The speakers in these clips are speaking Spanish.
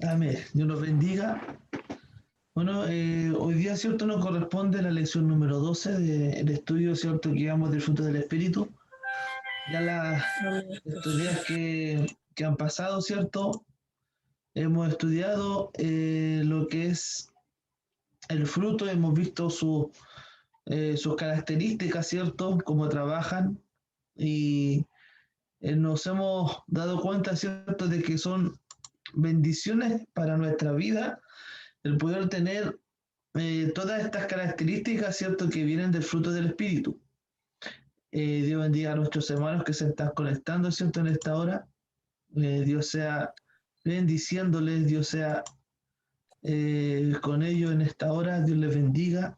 Amén. Dios nos bendiga. Bueno, hoy día, ¿cierto? Nos corresponde la lección número 12 del estudio, ¿cierto? Que llevamos del fruto del Espíritu. Ya Amén. estos días que han pasado, ¿cierto? Hemos estudiado lo que es el fruto, hemos visto sus características, ¿cierto? Cómo trabajan y nos hemos dado cuenta, ¿cierto? De que son bendiciones para nuestra vida el poder tener todas estas características, ¿cierto?, que vienen del fruto del Espíritu. Dios bendiga a nuestros hermanos que se están conectando, ¿cierto?, en esta hora. Dios sea bendiciéndoles, Dios sea con ellos en esta hora, Dios les bendiga.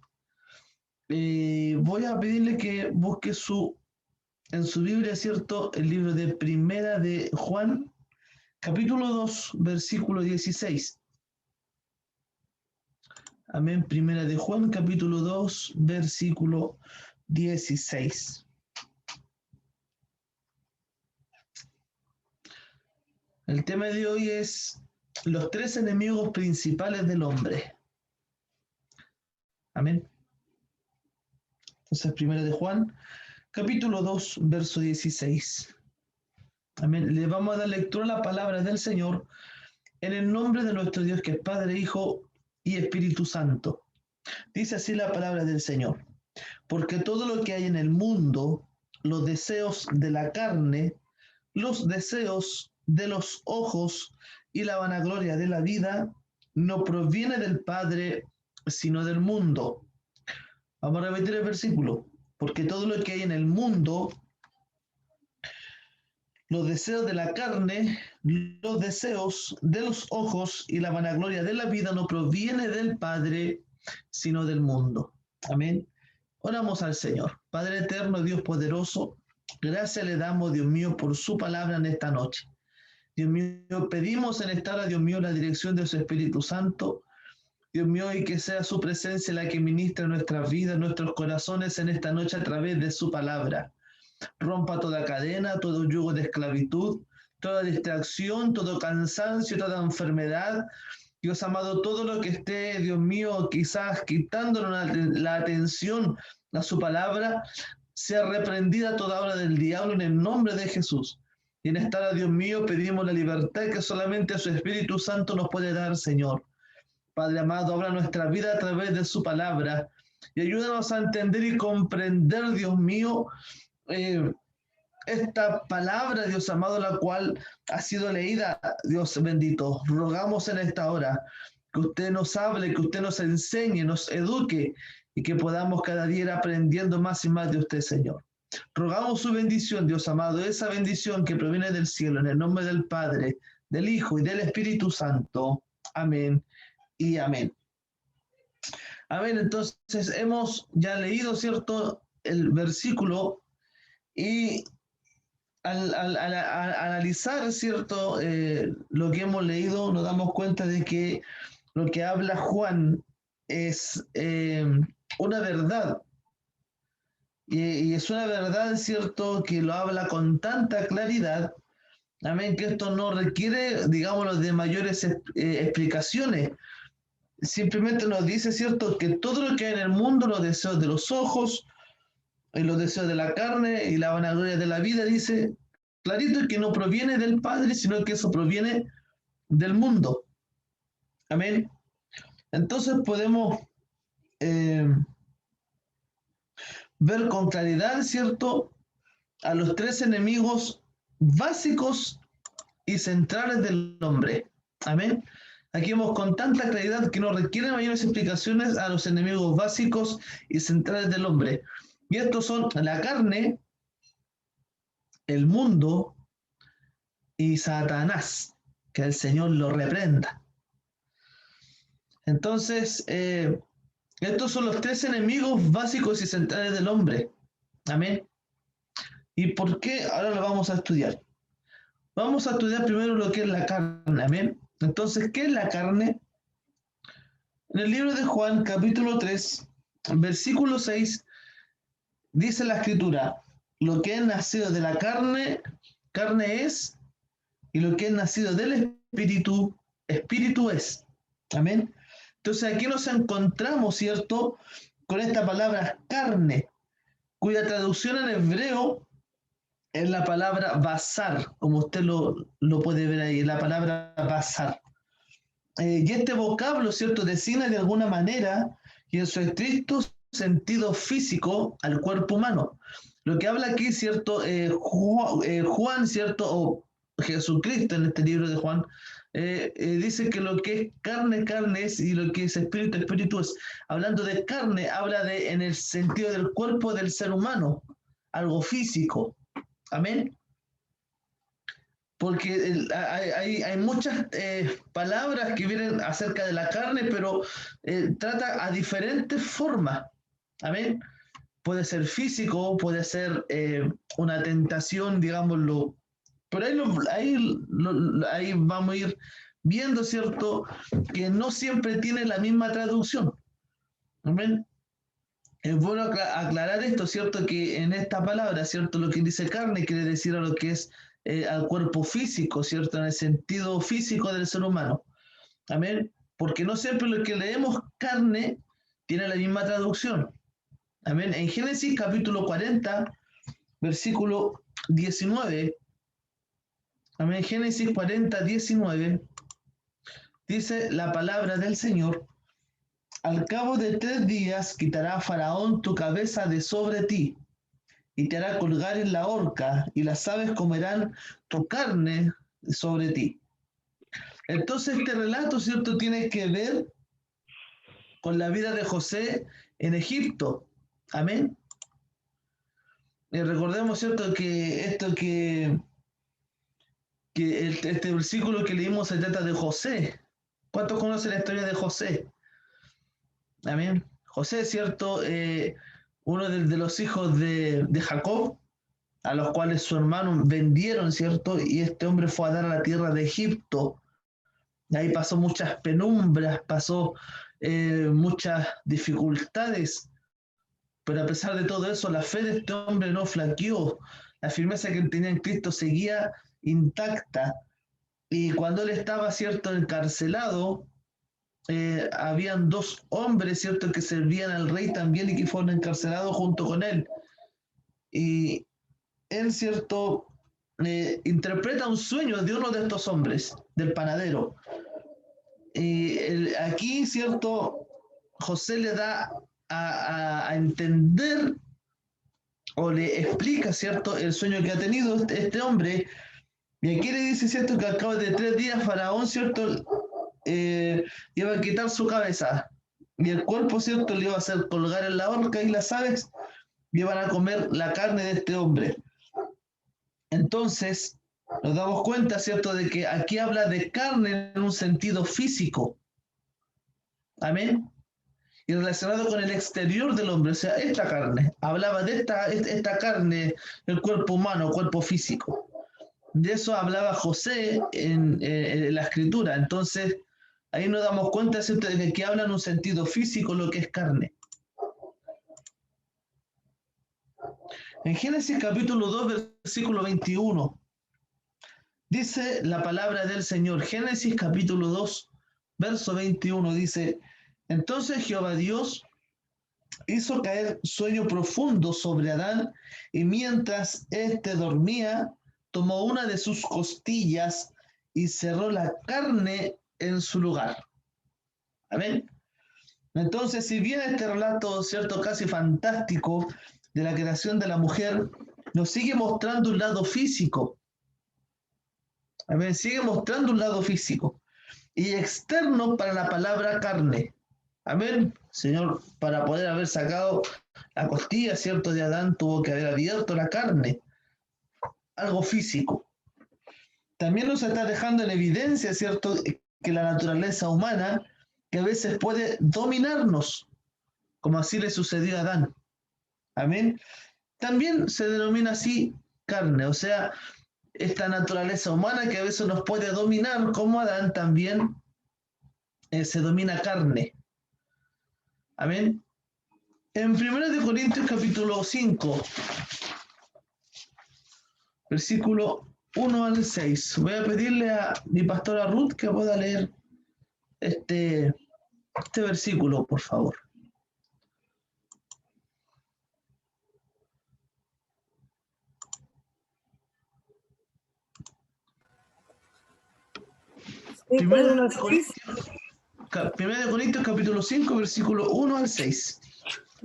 Voy a pedirle que busque en su Biblia, ¿cierto?, el libro de Primera de Juan, capítulo 2, versículo 16. Amén. Primera de Juan, capítulo 2, versículo 16. El tema de hoy es los tres enemigos principales del hombre. Amén. Entonces, primera de Juan, capítulo 2, verso 16. Amén. Le vamos a dar lectura a la palabra del Señor en el nombre de nuestro Dios, que es Padre, Hijo y Espíritu Santo. Dice así la palabra del Señor. Porque todo lo que hay en el mundo, los deseos de la carne, los deseos de los ojos y la vanagloria de la vida, no proviene del Padre, sino del mundo. Vamos a repetir el versículo. Porque todo lo que hay en el mundo, los deseos de la carne, los deseos de los ojos y la vanagloria de la vida no proviene del Padre, sino del mundo. Amén. Oramos al Señor. Padre eterno, Dios poderoso, gracias le damos, Dios mío, por su palabra en esta noche. Dios mío, pedimos en esta hora, Dios mío, la dirección de su Espíritu Santo. Dios mío, y que sea su presencia la que ministra nuestras vidas, nuestros corazones en esta noche a través de su palabra. Rompa toda cadena, todo yugo de esclavitud, toda distracción, todo cansancio, toda enfermedad. Dios amado, todo lo que esté, Dios mío, quizás quitándonos la atención a su palabra, sea reprendida toda obra del diablo en el nombre de Jesús. Y en esta hora, Dios mío, pedimos la libertad que solamente su Espíritu Santo nos puede dar, Señor. Padre amado, habla nuestra vida a través de su palabra y ayúdanos a entender y comprender, Dios mío, eh, esta palabra, Dios amado, la cual ha sido leída, Dios bendito. Rogamos en esta hora que usted nos hable, que usted nos enseñe, nos eduque y que podamos cada día ir aprendiendo más y más de usted, Señor. Rogamos su bendición, Dios amado, esa bendición que proviene del cielo, en el nombre del Padre, del Hijo y del Espíritu Santo. Amén y amén. Amén. Entonces hemos ya leído, ¿cierto?, el versículo y al analizar, ¿cierto?, lo que hemos leído, nos damos cuenta de que lo que habla Juan es una verdad. Y es una verdad, ¿cierto?, que lo habla con tanta claridad. Amén, que esto no requiere, digámoslo, de mayores explicaciones. Simplemente nos dice, ¿cierto?, que todo lo que hay en el mundo, los deseos de los ojos, y los deseos de la carne y la vanagloria de la vida, dice clarito que no proviene del Padre, sino que eso proviene del mundo. Amén. Entonces podemos eh, ver con claridad, ¿cierto?, a los tres enemigos básicos y centrales del hombre. Amén. Aquí vemos con tanta claridad que no requieren mayores explicaciones a los enemigos básicos y centrales del hombre. Y estos son la carne, el mundo y Satanás. Que el Señor lo reprenda. Entonces, estos son los tres enemigos básicos y centrales del hombre. Amén. ¿Y por qué? Ahora lo vamos a estudiar. Vamos a estudiar primero lo que es la carne. Amén. Entonces, ¿qué es la carne? En el libro de Juan, capítulo 3, versículo 6, dice la escritura, lo que es nacido de la carne, carne es, y lo que es nacido del espíritu espíritu es. Amén. Entonces aquí nos encontramos, ¿cierto?, con esta palabra carne, cuya traducción en hebreo es la palabra basar, como usted lo puede ver ahí, la palabra basar. Y este vocablo, ¿cierto?, designa de alguna manera y en su estricto sentido físico al cuerpo humano. Lo que habla aquí, ¿cierto?, Juan, ¿cierto?, o Jesucristo en este libro de Juan, dice que lo que es carne, carne es, y lo que es espíritu, espíritu es. Hablando de carne, habla de en el sentido del cuerpo del ser humano, algo físico. Amén. Porque hay muchas palabras que vienen acerca de la carne, pero trata a diferentes formas. Amén. Puede ser físico, puede ser una tentación, digámoslo. Pero ahí vamos a ir viendo, ¿cierto?, que no siempre tiene la misma traducción. Amén. Es bueno aclarar esto, ¿cierto? Que en esta palabra, ¿cierto? Lo que dice carne quiere decir a lo que es al cuerpo físico, ¿cierto? En el sentido físico del ser humano. Amén. Porque no siempre lo que leemos carne tiene la misma traducción. Amén. En Génesis capítulo 40, versículo 19. Amén. Génesis 40, 19. Dice la palabra del Señor. Al cabo de 3 días quitará Faraón tu cabeza de sobre ti y te hará colgar en la horca y las aves comerán tu carne sobre ti. Entonces este relato, ¿cierto?, tiene que ver con la vida de José en Egipto. Amén. Y recordemos, ¿cierto?, que este versículo que leímos se trata de José. ¿Cuántos conocen la historia de José? Amén. José, ¿cierto?, uno de los hijos de Jacob, a los cuales su hermano vendieron, ¿cierto? Y este hombre fue a dar a la tierra de Egipto. Ahí pasó muchas penumbras, pasó muchas dificultades, pero a pesar de todo eso, la fe de este hombre no flaqueó, la firmeza que él tenía en Cristo seguía intacta. Y cuando él estaba, ¿cierto?, encarcelado, habían 2 hombres, ¿cierto?, que servían al rey también y que fueron encarcelados junto con él. Y él, ¿cierto?, interpreta un sueño de uno de estos hombres, del panadero. Y aquí, ¿cierto?, José le da a entender o le explica, ¿cierto?, el sueño que ha tenido este hombre. Y aquí le dice, ¿cierto?, que al cabo de 3 días Faraón, ¿cierto?, iba a quitar su cabeza y el cuerpo, ¿cierto?, le iba a hacer colgar en la horca y las aves iban a comer la carne de este hombre. Entonces, nos damos cuenta, ¿cierto?, de que aquí habla de carne en un sentido físico. Amén. Y relacionado con el exterior del hombre, o sea, esta carne. Hablaba de esta carne, el cuerpo humano, el cuerpo físico. De eso hablaba José en la escritura. Entonces, ahí nos damos cuenta, ¿cierto?, de que habla en un sentido físico lo que es carne. En Génesis capítulo 2, versículo 21, dice la palabra del Señor. Génesis capítulo 2, verso 21, dice: Entonces Jehová Dios hizo caer sueño profundo sobre Adán, y mientras éste dormía, tomó una de sus costillas y cerró la carne en su lugar. Amén. Entonces, si bien este relato, ¿cierto?, casi fantástico de la creación de la mujer, nos sigue mostrando un lado físico. Amén. Sigue mostrando un lado físico y externo para la palabra carne. Amén. Señor, para poder haber sacado la costilla, ¿cierto?, de Adán, tuvo que haber abierto la carne. Algo físico. También nos está dejando en evidencia, ¿cierto?, que la naturaleza humana, que a veces puede dominarnos, como así le sucedió a Adán. Amén. También se denomina así carne, o sea, esta naturaleza humana que a veces nos puede dominar, como Adán también se domina carne. Amén. En 1 Corintios capítulo 5, versículo 1 al 6, voy a pedirle a mi pastora Ruth que pueda leer este versículo, por favor. Primero de Corintios capítulo 5, versículo 1 al 6.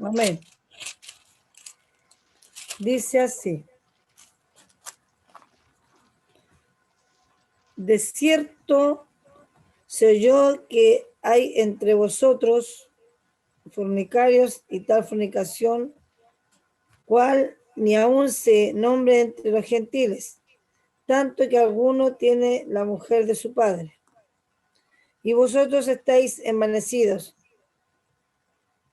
Amén. Dice así: de cierto se oyó que hay entre vosotros fornicarios y tal fornicación, cual ni aun se nombre entre los gentiles, tanto que alguno tiene la mujer de su padre. Y vosotros estáis envanecidos.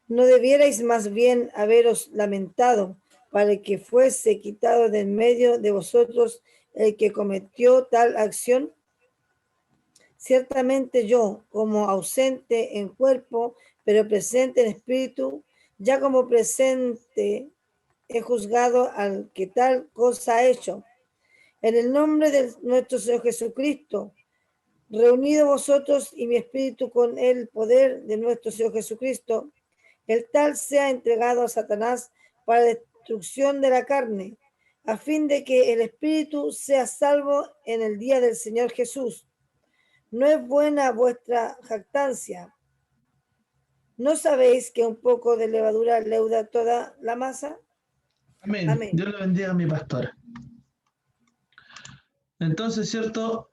¿No debierais más bien haberos lamentado para que fuese quitado de en medio de vosotros el que cometió tal acción? Ciertamente yo, como ausente en cuerpo, pero presente en espíritu, ya como presente he juzgado al que tal cosa ha hecho. En el nombre de nuestro Señor Jesucristo, reunido vosotros y mi espíritu con el poder de nuestro Señor Jesucristo, el tal sea entregado a Satanás para destrucción de la carne, a fin de que el espíritu sea salvo en el día del Señor Jesús. ¿No es buena vuestra jactancia? ¿No sabéis que un poco de levadura leuda toda la masa? Amén. Amén. Dios le bendiga a mi pastora. Entonces, ¿cierto?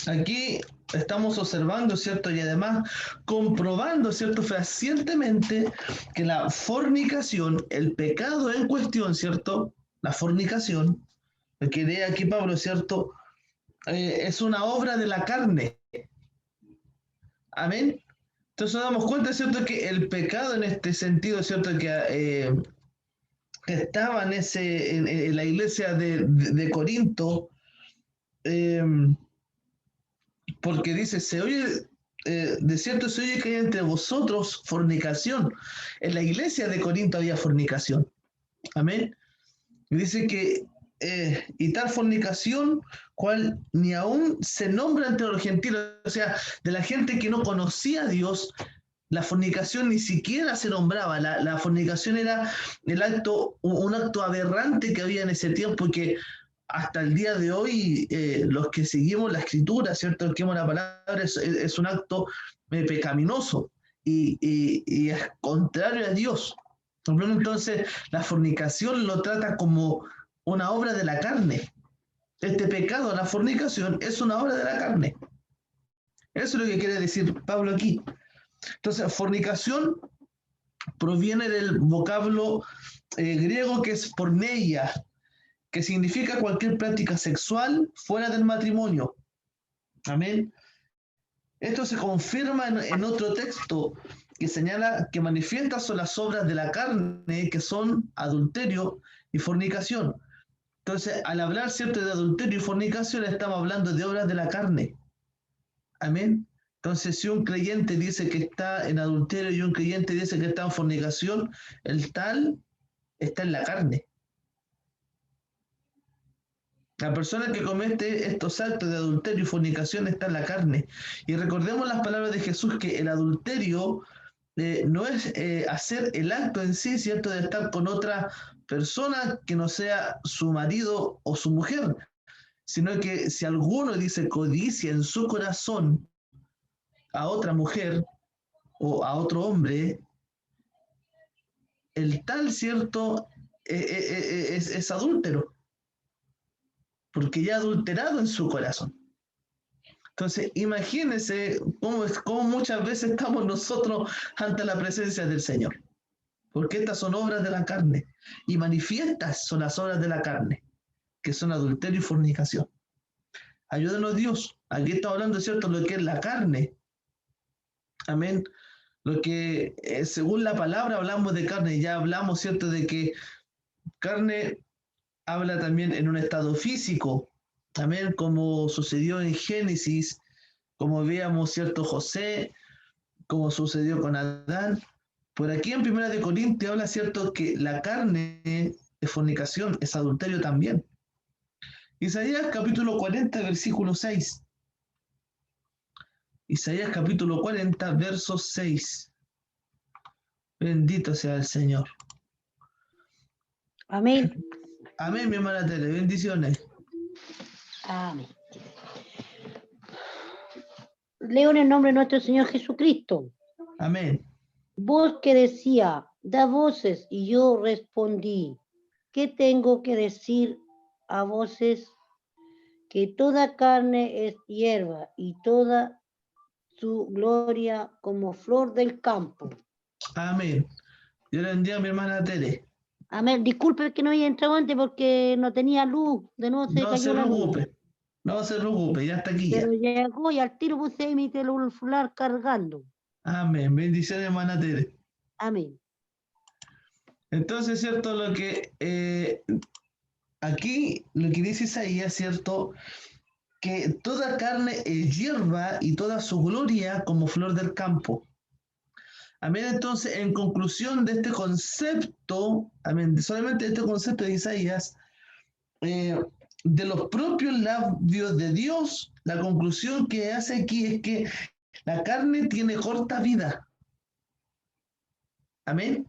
Aquí estamos observando, ¿cierto? Y además comprobando, ¿cierto? Fehacientemente que la fornicación, el pecado en cuestión, ¿cierto? La fornicación, lo que lee aquí Pablo, ¿cierto? Es una obra de la carne. Amén. Entonces nos damos cuenta, ¿cierto? Que el pecado en este sentido, ¿cierto? Que estaba en la iglesia de Corinto, eh, porque dice, se oye, de cierto se oye que hay entre vosotros fornicación. En la iglesia de Corinto había fornicación. Amén. Y dice que, y tal fornicación, cual ni aún se nombra entre los gentiles, o sea, de la gente que no conocía a Dios, la fornicación ni siquiera se nombraba. La fornicación era un acto aberrante que había en ese tiempo y que hasta el día de hoy, los que seguimos la escritura, ¿cierto? El que la palabra es un acto pecaminoso y es contrario a Dios. Entonces, la fornicación lo trata como una obra de la carne. Este pecado, la fornicación, es una obra de la carne. Eso es lo que quiere decir Pablo aquí. Entonces, fornicación proviene del vocablo griego que es porneia, que significa cualquier práctica sexual fuera del matrimonio. Amén. Esto se confirma en otro texto que señala que manifiestas son las obras de la carne, que son adulterio y fornicación. Entonces, al hablar, ¿cierto?, de adulterio y fornicación, estamos hablando de obras de la carne. Amén. Entonces, si un creyente dice que está en adulterio y un creyente dice que está en fornicación, el tal está en la carne. La persona que comete estos actos de adulterio y fornicación está en la carne. Y recordemos las palabras de Jesús, que el adulterio no es hacer el acto en sí, ¿cierto?, de estar con otra persona que no sea su marido o su mujer, sino que si alguno dice codicia en su corazón a otra mujer o a otro hombre, el tal, ¿cierto?, es adúltero, porque ya ha adulterado en su corazón. Entonces, imagínense cómo muchas veces estamos nosotros ante la presencia del Señor, porque estas son obras de la carne, y manifiestas son las obras de la carne, que son adulterio y fornicación. Ayúdanos Dios, aquí está hablando, ¿cierto?, lo que es la carne. Amén. Lo que, según la palabra, hablamos de carne, ya hablamos, ¿cierto?, de que carne habla también en un estado físico, también como sucedió en Génesis, como veíamos, ¿cierto?, José, como sucedió con Adán. Por aquí en Primera de Corintios habla, ¿cierto?, que la carne es fornicación, es adulterio también. Isaías capítulo 40, versículo 6. Isaías capítulo 40, verso 6. Bendito sea el Señor. Amén. Amén, mi hermana Tere. Bendiciones. Amén. Leo en el nombre de nuestro Señor Jesucristo. Amén. Voz que decía, da voces, y yo respondí, ¿qué tengo que decir a voces? Que toda carne es hierba y toda su gloria como flor del campo. Amén. Dios le bendiga a mi hermana Tere. Amén. Disculpe que no había entrado antes porque no tenía luz. De nuevo se No se cayó la luz. preocupe. No se preocupe, ya está aquí ya. Pero llegó y al tiro puse ahí mi celular cargando. Amén. Bendiciones, hermana Tere. Amén. Entonces, cierto, lo que aquí, lo que dice Isaías, cierto, que toda carne es hierba y toda su gloria como flor del campo. Amén. Entonces, en conclusión de este concepto, amén, solamente este concepto de Isaías, de los propios labios de Dios, la conclusión que hace aquí es que la carne tiene corta vida. Amén.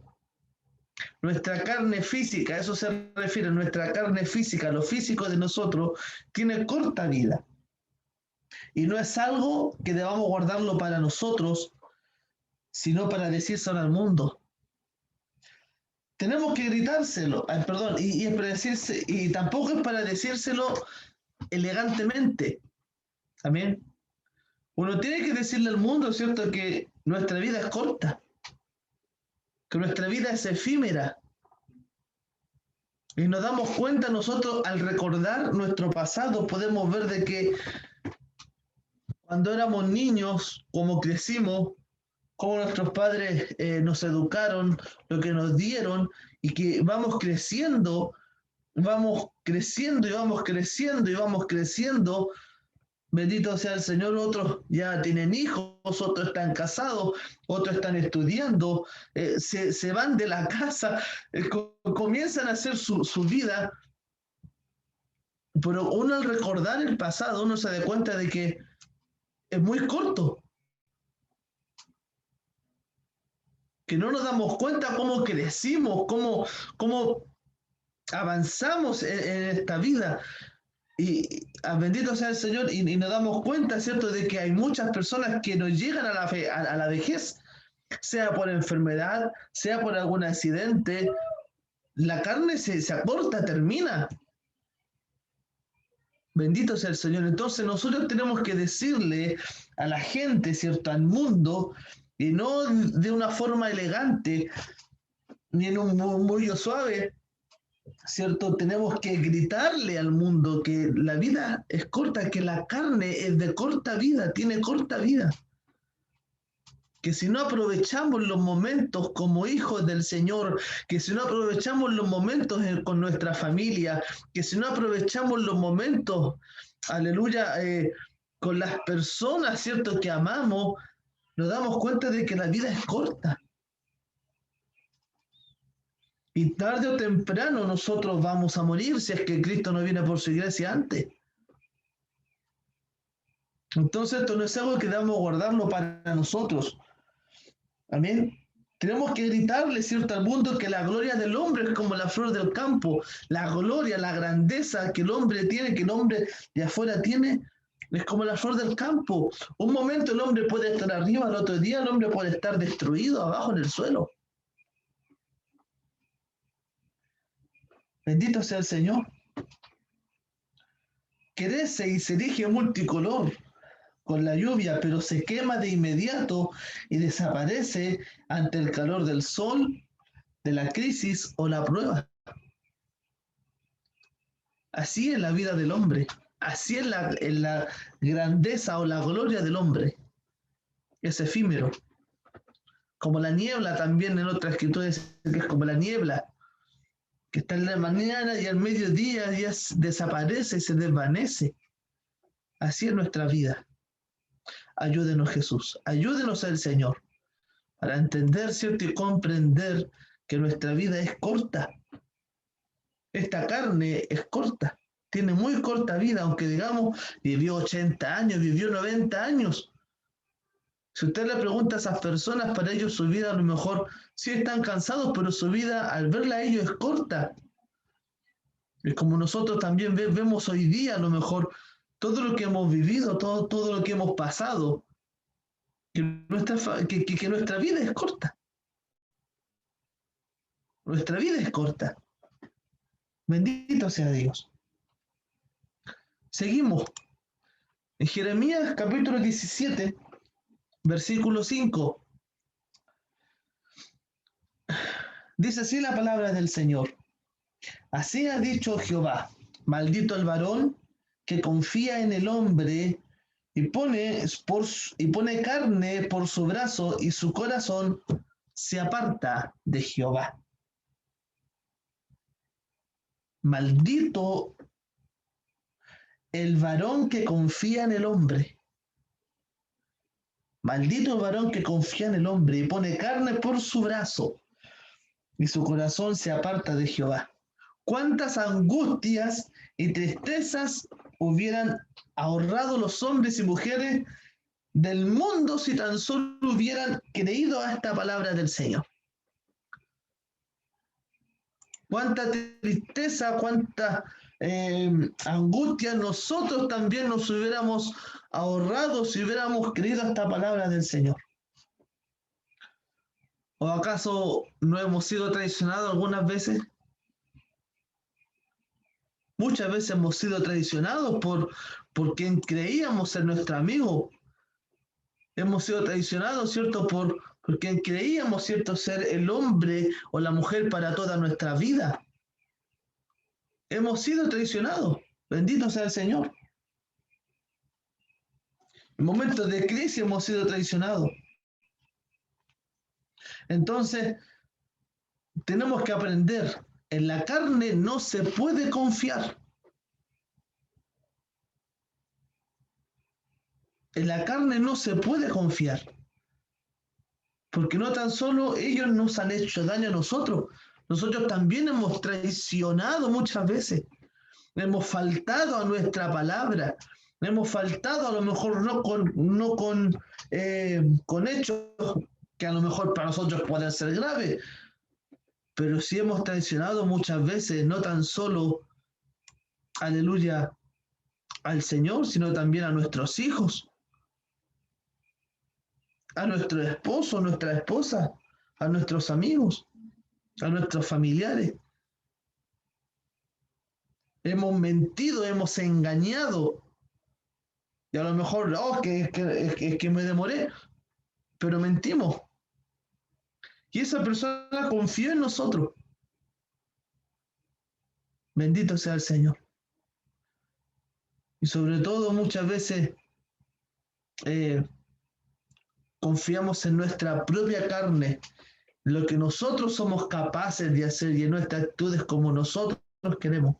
Nuestra carne física, a eso se refiere, nuestra carne física, lo físico de nosotros, tiene corta vida. Y no es algo que debamos guardarlo para nosotros, sino para decírselo al mundo. Tenemos que gritárselo, perdón, y es para decirse, y tampoco es para decírselo elegantemente. Amén. Uno tiene que decirle al mundo, ¿cierto?, que nuestra vida es corta, que nuestra vida es efímera. Y nos damos cuenta nosotros al recordar nuestro pasado, podemos ver de que cuando éramos niños, como crecimos, cómo nuestros padres nos educaron, lo que nos dieron, y que vamos creciendo y vamos creciendo y vamos creciendo. Bendito sea el Señor, otros ya tienen hijos, otros están casados, otros están estudiando, se van de la casa, comienzan a hacer su vida, pero uno al recordar el pasado, uno se da cuenta de que es muy corto, que no nos damos cuenta cómo crecimos, cómo avanzamos en esta vida. Y bendito sea el Señor, y nos damos cuenta, ¿cierto?, de que hay muchas personas que no llegan a la vejez, sea por enfermedad, sea por algún accidente. La carne se acorta, termina. Bendito sea el Señor. Entonces nosotros tenemos que decirle a la gente, ¿cierto?, al mundo, y no de una forma elegante, ni en un murmullo suave, ¿cierto? Tenemos que gritarle al mundo que la vida es corta, que la carne es de corta vida, tiene corta vida. Que si no aprovechamos los momentos como hijos del Señor, que si no aprovechamos los momentos con nuestra familia, que si no aprovechamos los momentos, aleluya, con las personas, ¿cierto?, que amamos, nos damos cuenta de que la vida es corta. Y tarde o temprano nosotros vamos a morir si es que Cristo no viene por su iglesia antes. Entonces esto no es algo que debamos guardarlo para nosotros. Amén. Tenemos que gritarle, ¿cierto?, al mundo que la gloria del hombre es como la flor del campo. La gloria, la grandeza que el hombre tiene, que el hombre de afuera tiene, es como la flor del campo. Un momento el hombre puede estar arriba, al otro día el hombre puede estar destruido abajo en el suelo. Bendito sea el Señor. Crece y se erige multicolor con la lluvia, pero se quema de inmediato y desaparece ante el calor del sol, de la crisis o la prueba. Así es la vida del hombre, así es la grandeza o la gloria del hombre. Es efímero. Como la niebla también en otra escritura dice que es como la niebla, que está en la mañana y al mediodía ya desaparece y se desvanece. Así es nuestra vida. Ayúdenos, Jesús, ayúdenos al Señor para entender, ¿cierto?, y comprender que nuestra vida es corta. Esta carne es corta, tiene muy corta vida, aunque digamos vivió 80 años, vivió 90 años. Si usted le pregunta a esas personas, para ellos su vida a lo mejor sí están cansados, pero su vida al verla a ellos es corta. Es como nosotros también vemos hoy día a lo mejor todo lo que hemos vivido, todo lo que hemos pasado, que nuestra vida es corta. Nuestra vida es corta. Bendito sea Dios. Seguimos. En Jeremías capítulo 17, versículo 5. Dice así la palabra del Señor. Así ha dicho Jehová, maldito el varón que confía en el hombre y pone carne por su brazo y su corazón se aparta de Jehová. Maldito el varón que confía en el hombre. Maldito el varón que confía en el hombre y pone carne por su brazo y su corazón se aparta de Jehová. ¿Cuántas angustias y tristezas hubieran ahorrado los hombres y mujeres del mundo si tan solo hubieran creído a esta palabra del Señor? Cuánta tristeza, cuánta angustia nosotros también nos hubiéramos ahorrado si hubiéramos creído a esta palabra del Señor. ¿O acaso no hemos sido traicionados algunas veces? Muchas veces hemos sido traicionados por quien creíamos ser nuestro amigo. Hemos sido traicionados, ¿cierto? Por quien creíamos, ¿cierto?, ser el hombre o la mujer para toda nuestra vida. Hemos sido traicionados. Bendito sea el Señor. En momentos de crisis hemos sido traicionados. Entonces, tenemos que aprender. En la carne no se puede confiar. En la carne no se puede confiar. Porque no tan solo ellos nos han hecho daño a nosotros. Nosotros también hemos traicionado muchas veces. Hemos faltado a nuestra palabra. Hemos faltado a lo mejor no con hechos que a lo mejor para nosotros pueden ser graves. Pero sí hemos traicionado muchas veces, no tan solo, aleluya, al Señor, sino también a nuestros hijos, a nuestro esposo, a nuestra esposa, a nuestros amigos, a nuestros familiares. Hemos mentido, hemos engañado. Y a lo mejor, es que me demoré, pero mentimos. Y esa persona confió en nosotros. Bendito sea el Señor. Y sobre todo muchas veces confiamos en nuestra propia carne, lo que nosotros somos capaces de hacer y en nuestras actitudes como nosotros queremos.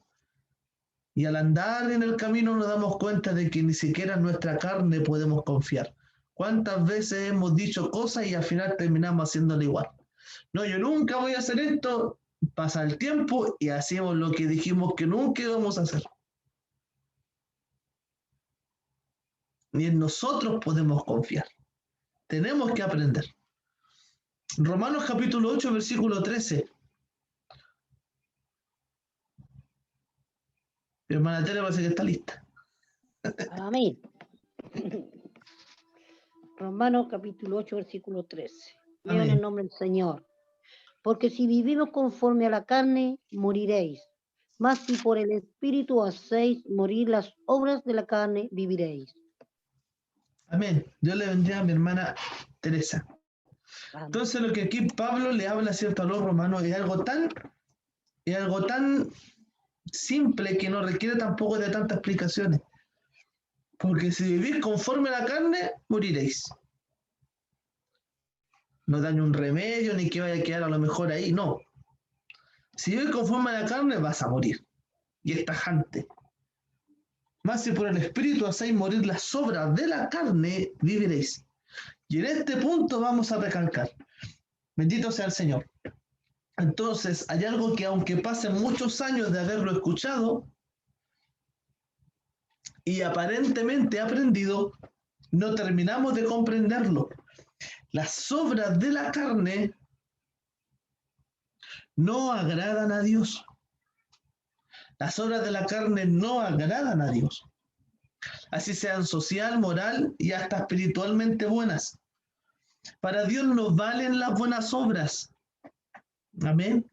Y al andar en el camino nos damos cuenta de que ni siquiera en nuestra carne podemos confiar. ¿Cuántas veces hemos dicho cosas y al final terminamos haciéndolo igual? No, yo nunca voy a hacer esto, pasa el tiempo y hacemos lo que dijimos que nunca íbamos a hacer. Ni en nosotros podemos confiar. Tenemos que aprender. Romanos capítulo 8, versículo 13. Mi hermana Tere parece que está lista. Amén. Romanos capítulo 8, versículo 13. Leo en el nombre del Señor. Porque si vivimos conforme a la carne, moriréis. Mas si por el Espíritu hacéis morir las obras de la carne, viviréis. Amén. Dios le bendiga a mi hermana Teresa. Amén. Entonces lo que aquí Pablo le habla, ¿cierto?, a los romanos es algo tan simple que no requiere tampoco de tantas explicaciones. Porque si vivís conforme a la carne, moriréis. No dan un remedio ni que vaya a quedar a lo mejor ahí, no. Si vives conforme a la carne, vas a morir. Y es tajante. Más si por el Espíritu hacéis morir las obras de la carne, viviréis. Y en este punto vamos a recalcar. Bendito sea el Señor. Entonces, hay algo que aunque pasen muchos años de haberlo escuchado y aparentemente aprendido, no terminamos de comprenderlo. Las obras de la carne no agradan a Dios. Las obras de la carne no agradan a Dios. Así sean social, moral y hasta espiritualmente buenas. Para Dios no valen las buenas obras. Amén.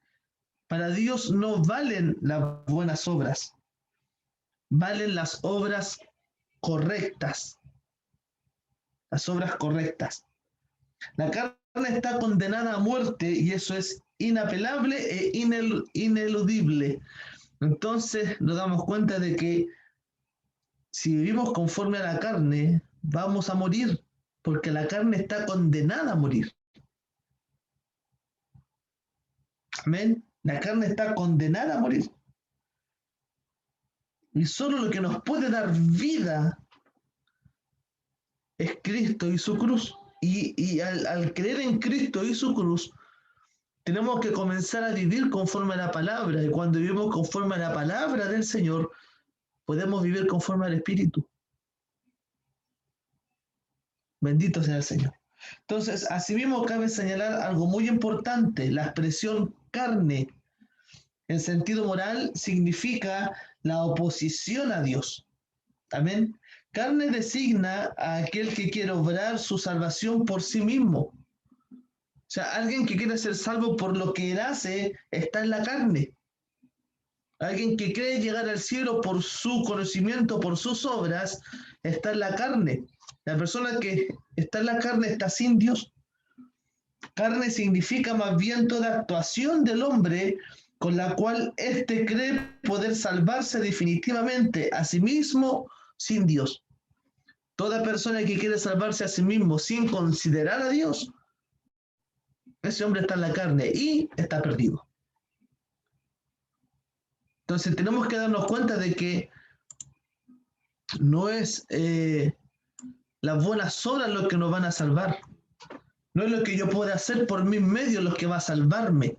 Para Dios no valen las buenas obras. Valen las obras correctas. Las obras correctas. La carne está condenada a muerte y eso es inapelable e ineludible. Entonces nos damos cuenta de que si vivimos conforme a la carne, vamos a morir, porque la carne está condenada a morir. Amén. La carne está condenada a morir. Y solo lo que nos puede dar vida es Cristo y su cruz. Y al creer en Cristo y su cruz, tenemos que comenzar a vivir conforme a la palabra. Y cuando vivimos conforme a la palabra del Señor, podemos vivir conforme al Espíritu. Bendito sea el Señor. Entonces, asimismo, cabe señalar algo muy importante. La expresión carne, en sentido moral, significa la oposición a Dios. Amén. Carne designa a aquel que quiere obrar su salvación por sí mismo. O sea, alguien que quiere ser salvo por lo que él hace está en la carne. Alguien que cree llegar al cielo por su conocimiento, por sus obras, está en la carne. La persona que está en la carne está sin Dios. Carne significa más bien toda actuación del hombre con la cual éste cree poder salvarse definitivamente a sí mismo sin Dios. Toda persona que quiere salvarse a sí mismo sin considerar a Dios, ese hombre está en la carne y está perdido. Entonces tenemos que darnos cuenta de que no es las buenas obras lo que nos van a salvar. No es lo que yo pueda hacer por mis medios lo que va a salvarme.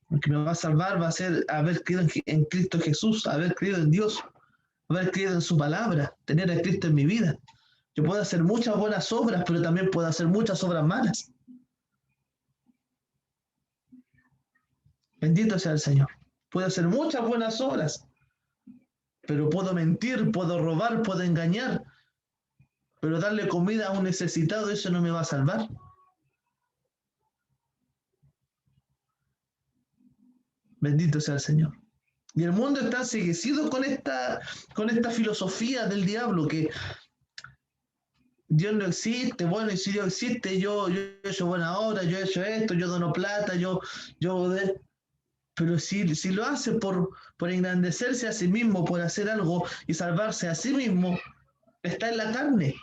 Lo que me va a salvar va a ser haber creído en Cristo Jesús, haber creído en Dios, haber creído en su palabra, tener a Cristo en mi vida. Yo puedo hacer muchas buenas obras, pero también puedo hacer muchas obras malas. Bendito sea el Señor. Puedo hacer muchas buenas obras, pero puedo mentir, puedo robar, puedo engañar, pero darle comida a un necesitado, eso no me va a salvar. Bendito sea el Señor. Y el mundo está enseguecido con esta filosofía del diablo, que Dios no existe, bueno, y si Dios existe, yo he hecho buena obra, yo he hecho esto, yo dono plata, pero si lo hace por engrandecerse a sí mismo, por hacer algo y salvarse a sí mismo, está en la carne.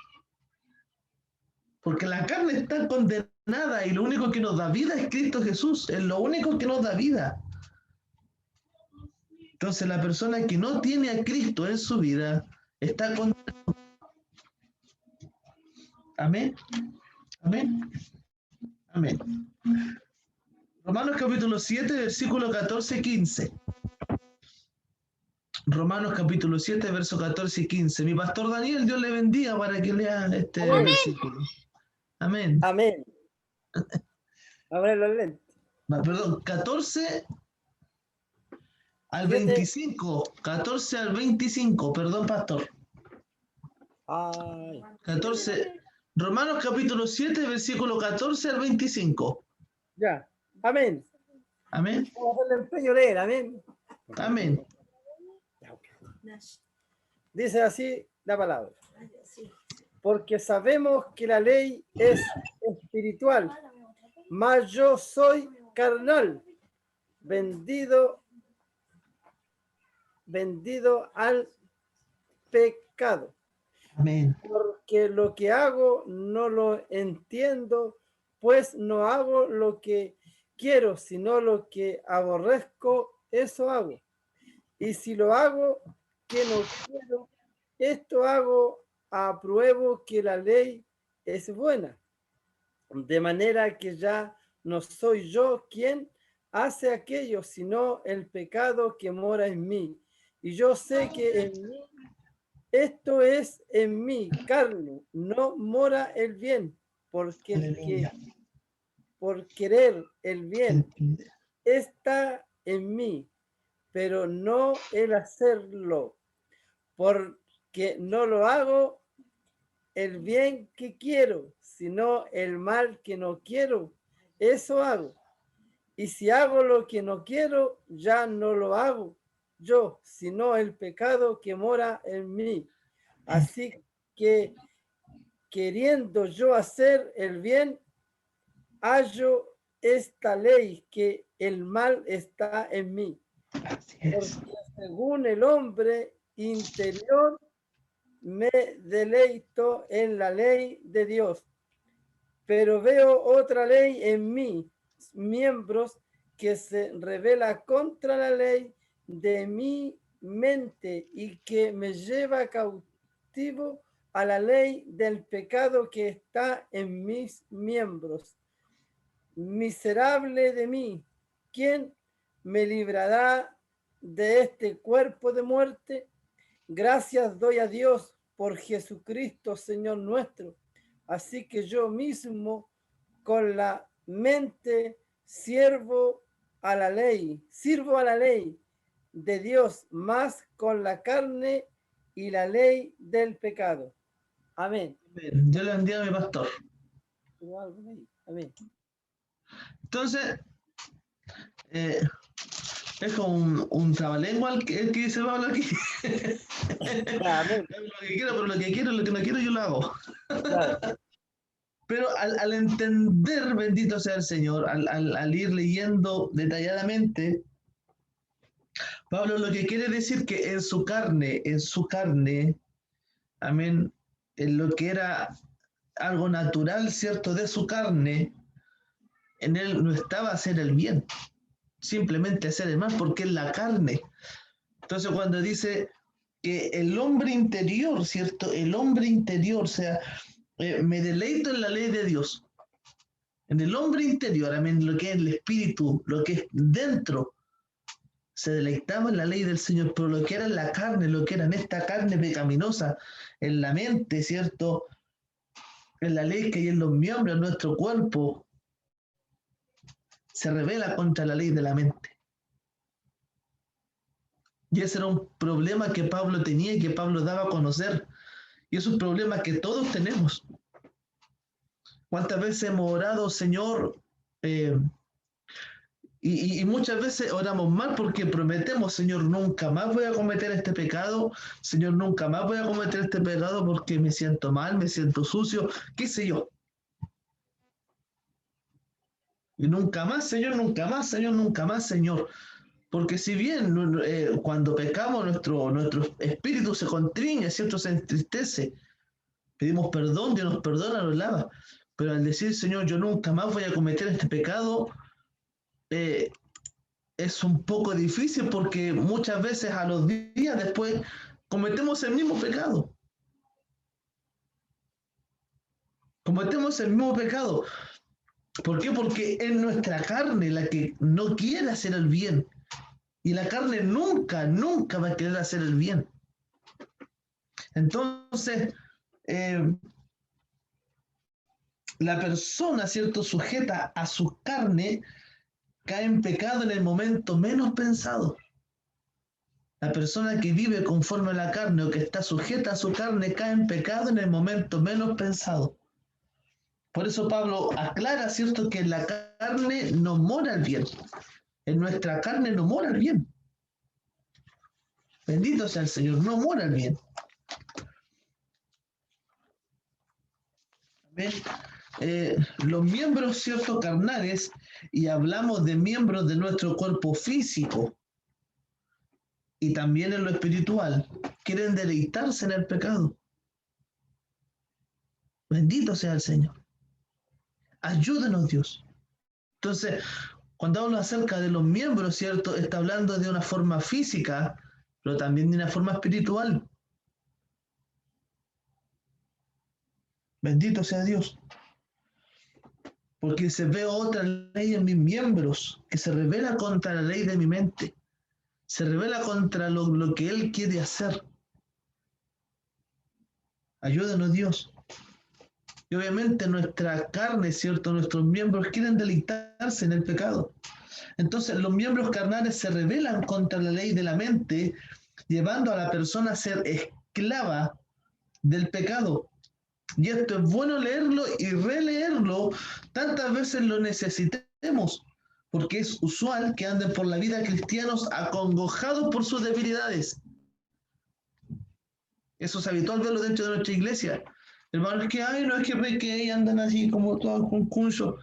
Porque la carne está condenada y lo único que nos da vida es Cristo Jesús, es lo único que nos da vida. Entonces la persona que no tiene a Cristo en su vida está condenada. Amén. Amén. Amén. Romanos capítulo 7, versículo 14 y 15. Romanos capítulo 7, verso 14 y 15. Mi pastor Daniel, Dios le bendiga para que lea este versículo. Amén. Amén. Abre los lentes. Perdón, 14 al 25. 14 al 25, perdón, pastor. Ay. 14. Romanos capítulo 7, versículo 14 al 25. Ya. Amén. Amén. Vamos a hacerle empeño leer. Amén. Amén. Dice así la palabra. Porque sabemos que la ley es espiritual, mas yo soy carnal, vendido al pecado. Amén. Porque lo que hago no lo entiendo, pues no hago lo que quiero, sino lo que aborrezco, eso hago. Y si lo hago, que no quiero, esto hago, apruebo que la ley es buena. De manera que ya no soy yo quien hace aquello, sino el pecado que mora en mí. Y yo sé que en mí, esto es en mi carne, no mora el bien. porque Aleluya. por querer el bien Entiende. está en mí, pero no el hacerlo, porque no lo hago el bien que quiero, sino el mal que no quiero, eso hago. Y si hago lo que no quiero, ya no lo hago yo, sino el pecado que mora en mí. Así que queriendo yo hacer el bien, hallo esta ley, que el mal está en mí. Así es. Porque según el hombre interior, me deleito en la ley de Dios, pero veo otra ley en mis miembros que se revela contra la ley de mi mente y que me lleva cautivo a la ley del pecado que está en mis miembros. Miserable de mí, ¿quién me librará de este cuerpo de muerte? Gracias doy a Dios por Jesucristo, Señor nuestro. Así que yo mismo con la mente sirvo a la ley de Dios, más con la carne y la ley del pecado. Amén. Yo le bendiga a mi pastor. Amén. Entonces, es como un trabalengua el que dice Pablo aquí. Amén. Lo que quiero, pero lo que quiero, lo que no quiero, yo lo hago. Claro. Pero al entender, bendito sea el Señor, al ir leyendo detalladamente, Pablo lo que quiere decir que en su carne, amén, en lo que era algo natural, ¿cierto? De su carne, en él no estaba hacer el bien, simplemente hacer el mal, porque es la carne. Entonces cuando dice que el hombre interior, ¿cierto? El hombre interior, o sea, me deleito en la ley de Dios. En el hombre interior, amén, lo que es el espíritu, lo que es dentro, se deleitaba en la ley del Señor, pero lo que era en la carne, lo que era en esta carne pecaminosa, en la mente, ¿cierto? En la ley que hay en los miembros, en nuestro cuerpo, se revela contra la ley de la mente. Y ese era un problema que Pablo tenía y que Pablo daba a conocer. Y es un problema que todos tenemos. ¿Cuántas veces hemos orado, Señor? Y muchas veces oramos mal porque prometemos, Señor, nunca más voy a cometer este pecado, Señor, nunca más voy a cometer este pecado porque me siento mal, me siento sucio, qué sé yo. Y nunca más, Señor, nunca más, Señor, nunca más, Señor. Porque si bien cuando pecamos nuestro espíritu se contriñe, ¿cierto? Se entristece, pedimos perdón, Dios nos perdona, nos lava. Pero al decir, Señor, yo nunca más voy a cometer este pecado, es un poco difícil porque muchas veces a los días después cometemos el mismo pecado. Cometemos el mismo pecado. ¿Por qué? Porque es nuestra carne la que no quiere hacer el bien. Y la carne nunca, nunca va a querer hacer el bien. Entonces, la persona, ¿cierto?, sujeta a su carne, cae en pecado en el momento menos pensado. La persona que vive conforme a la carne o que está sujeta a su carne cae en pecado en el momento menos pensado. Por eso Pablo aclara, ¿cierto?, que en la carne no mora el bien. En nuestra carne no mora el bien. Bendito sea el Señor, no mora el bien. ¿Ven? Los miembros, ¿cierto?, carnales, y hablamos de miembros de nuestro cuerpo físico y también en lo espiritual, quieren deleitarse en el pecado. Bendito sea el Señor. Ayúdenos, Dios. Entonces, cuando habla acerca de los miembros, ¿cierto?, está hablando de una forma física, pero también de una forma espiritual. Bendito sea Dios. Porque se ve otra ley en mis miembros que se revela contra la ley de mi mente. Se revela contra lo que Él quiere hacer. Ayúdanos, Dios. Y obviamente nuestra carne, ¿cierto? Nuestros miembros quieren deleitarse en el pecado. Entonces los miembros carnales se rebelan contra la ley de la mente, llevando a la persona a ser esclava del pecado. Y esto es bueno leerlo y releerlo tantas veces lo necesitemos, porque es usual que anden por la vida cristianos acongojados por sus debilidades. Eso es habitual verlo dentro de nuestra iglesia. Hermanos, que ay, no es que y andan así como todos con curso.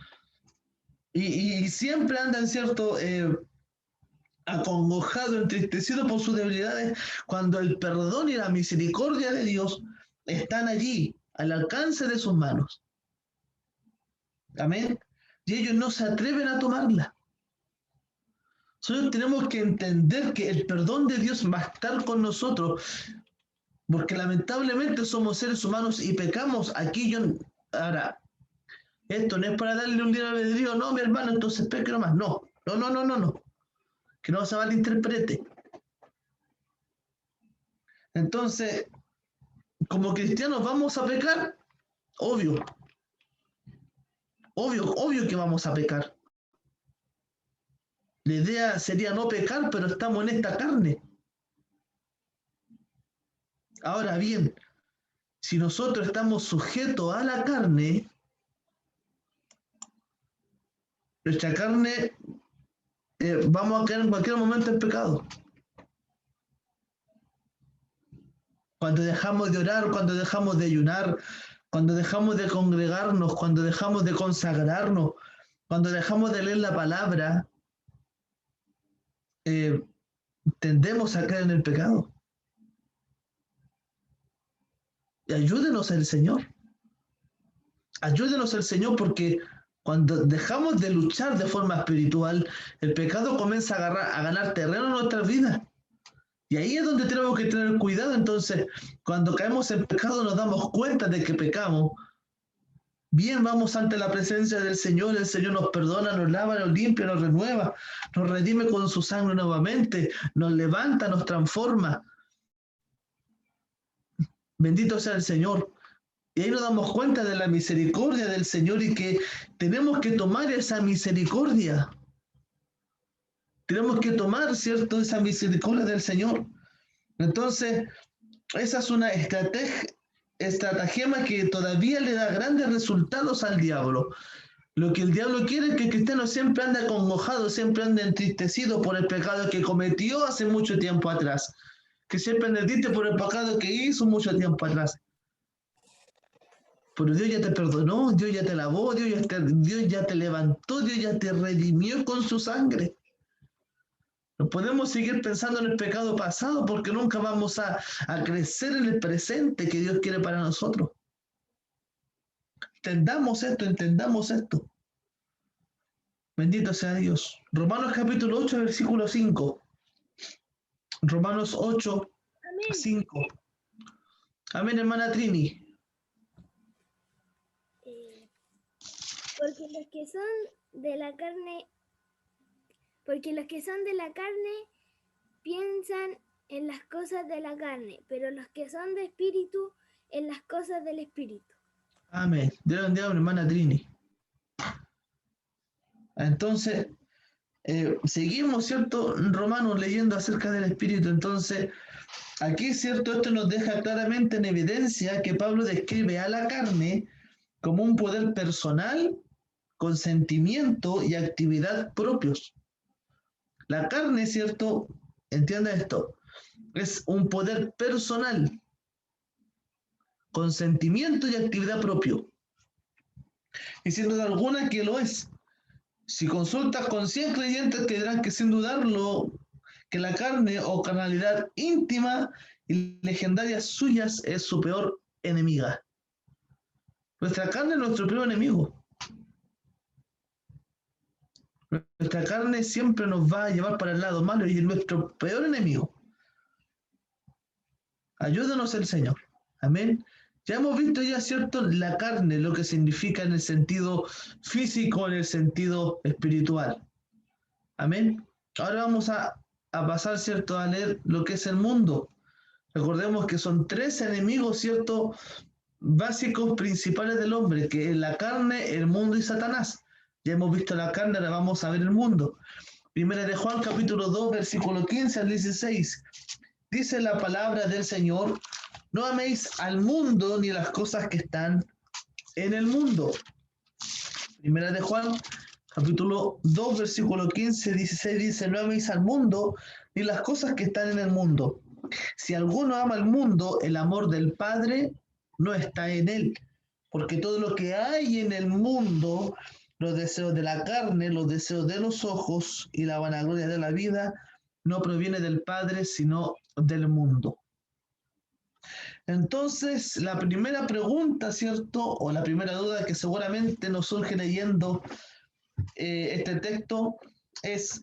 Y siempre andan, ¿cierto? Acongojado, entristecido por sus debilidades, cuando el perdón y la misericordia de Dios están allí, al alcance de sus manos. Amén. Y ellos no se atreven a tomarla. Nosotros tenemos que entender que el perdón de Dios va a estar con nosotros, porque lamentablemente somos seres humanos y pecamos. Ahora, esto no es para darle un libre albedrío, no, mi hermano, entonces peque nomás. No. Que no se malinterprete. Entonces, como cristianos vamos a pecar, obvio que vamos a pecar. La idea sería no pecar, pero estamos en esta carne. Ahora bien, si nosotros estamos sujetos a la carne, nuestra carne vamos a caer en cualquier momento en pecado. Cuando dejamos de orar, cuando dejamos de ayunar, cuando dejamos de congregarnos, cuando dejamos de consagrarnos, cuando dejamos de leer la palabra, tendemos a caer en el pecado. Y ayúdenos el Señor. Ayúdenos el Señor, porque cuando dejamos de luchar de forma espiritual, el pecado comienza a ganar terreno en nuestras vidas. Y ahí es donde tenemos que tener cuidado. Entonces, cuando caemos en pecado nos damos cuenta de que pecamos. Bien, vamos ante la presencia del Señor, el Señor nos perdona, nos lava, nos limpia, nos renueva, nos redime con su sangre nuevamente, nos levanta, nos transforma. Bendito sea el Señor. Y ahí nos damos cuenta de la misericordia del Señor y que tenemos que tomar esa misericordia. Tenemos que tomar, ¿cierto?, esa misericordia del Señor. Entonces, esa es una estratagema que todavía le da grandes resultados al diablo. Lo que el diablo quiere es que el cristiano siempre ande acongojado, siempre ande entristecido por el pecado que cometió hace mucho tiempo atrás. Que siempre ande triste por el pecado que hizo mucho tiempo atrás. Pero Dios ya te perdonó, Dios ya te lavó, Dios ya te levantó, Dios ya te redimió con su sangre. No podemos seguir pensando en el pecado pasado porque nunca vamos a crecer en el presente que Dios quiere para nosotros. Entendamos esto. Bendito sea Dios. Romanos capítulo 8, versículo 5. Romanos 8, Amén. 5. Amén, hermana Trini. Porque los que son de la carne piensan en las cosas de la carne, pero los que son de espíritu en las cosas del espíritu. Amén. Dios bendiga a mi hermana Trini. Entonces, seguimos, ¿cierto? Romanos leyendo acerca del espíritu. Entonces, aquí, ¿cierto? Esto nos deja claramente en evidencia que Pablo describe a la carne como un poder personal con sentimiento y actividad propios. La carne, ¿cierto? Entienda esto, es un poder personal con sentimiento y actividad propio. Y sin duda alguna que lo es. Si consultas con 100 creyentes te dirán que sin dudarlo que la carne o carnalidad íntima y legendaria suyas es su peor enemiga. Nuestra carne es nuestro peor enemigo. Nuestra carne siempre nos va a llevar para el lado malo y es nuestro peor enemigo. Ayúdanos el Señor. Amén. Ya hemos visto ya, ¿cierto?, la carne, lo que significa en el sentido físico, en el sentido espiritual. Amén. Ahora vamos a pasar, ¿cierto?, a leer lo que es el mundo. Recordemos que son 3 enemigos, ¿cierto?, básicos principales del hombre, que es la carne, el mundo y Satanás. Ya hemos visto la carne, ahora vamos a ver el mundo. Primera de Juan, capítulo 2, versículo 15 al 16. Dice la palabra del Señor: no améis al mundo ni las cosas que están en el mundo. Primera de Juan, capítulo 2, versículo 15, 16 dice: no améis al mundo ni las cosas que están en el mundo. Si alguno ama al mundo, el amor del Padre no está en él. Porque todo lo que hay en el mundo, los deseos de la carne, los deseos de los ojos y la vanagloria de la vida, no proviene del Padre, sino del mundo. Entonces, la primera pregunta, ¿cierto? O la primera duda que seguramente nos surge leyendo este texto es: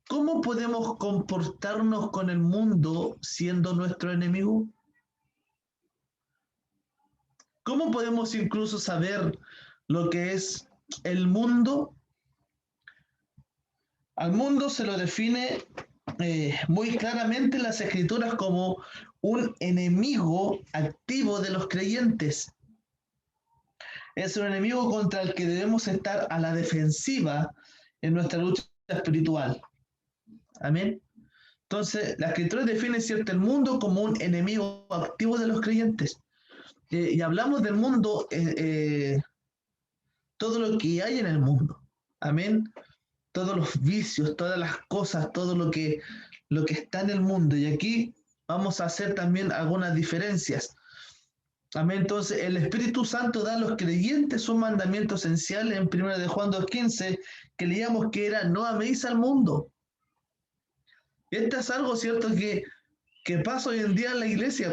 ¿cómo podemos comportarnos con el mundo siendo nuestro enemigo? ¿Cómo podemos incluso saber lo que es el mundo? Al mundo se lo define muy claramente en las Escrituras como un enemigo activo de los creyentes. Es un enemigo contra el que debemos estar a la defensiva en nuestra lucha espiritual. Amén. Entonces, la Escritura define, ¿cierto?, el mundo como un enemigo activo de los creyentes. Y hablamos del mundo, todo lo que hay en el mundo. Amén. Todos los vicios, todas las cosas, todo lo que está en el mundo. Y aquí vamos a hacer también algunas diferencias. Amén. Entonces, el Espíritu Santo da a los creyentes un mandamiento esencial en 1 de Juan 2:15, que leíamos, que era: no améis al mundo. Esto es algo, ¿cierto?, que pasa hoy en día en la iglesia.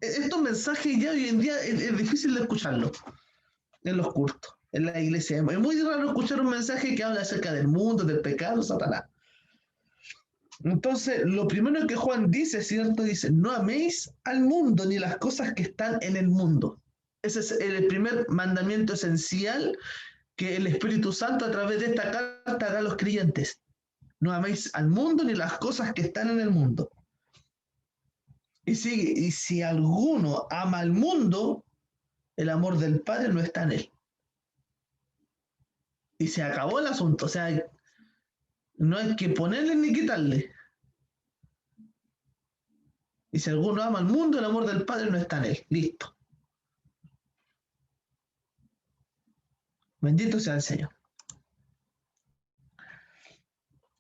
Estos mensajes ya hoy en día es difícil de escucharlos en los cultos, en la iglesia. Es muy raro escuchar un mensaje que habla acerca del mundo, del pecado, Satanás. Entonces, lo primero que Juan dice, ¿cierto? Dice: no améis al mundo ni las cosas que están en el mundo. Ese es el primer mandamiento esencial que el Espíritu Santo a través de esta carta da a los creyentes. No améis al mundo ni las cosas que están en el mundo. Y sigue: y si alguno ama al mundo, el amor del Padre no está en él. Y se acabó el asunto. O sea, no hay que ponerle ni quitarle. Y si alguno ama al mundo, el amor del Padre no está en él. Listo. Bendito sea el Señor.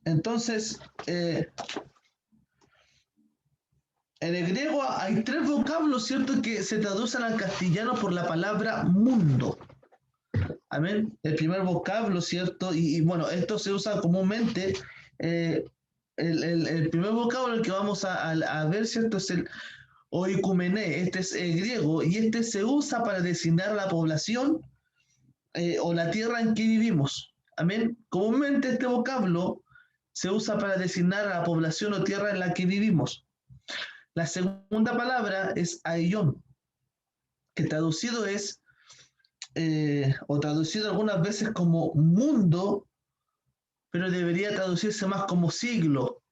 Entonces, en el griego hay 3 vocablos, ¿cierto?, que se traducen al castellano por la palabra mundo. Amén. El primer vocablo, ¿cierto? Y bueno, esto se usa comúnmente. El primer vocablo que vamos a ver, ¿cierto?, es el oikumené. Este es el griego, y este se usa para designar la población o la tierra en que vivimos. Amén. Comúnmente este vocablo se usa para designar a la población o tierra en la que vivimos. La segunda palabra es aion, que traducido es, o traducido algunas veces como mundo, pero debería traducirse más como siglo.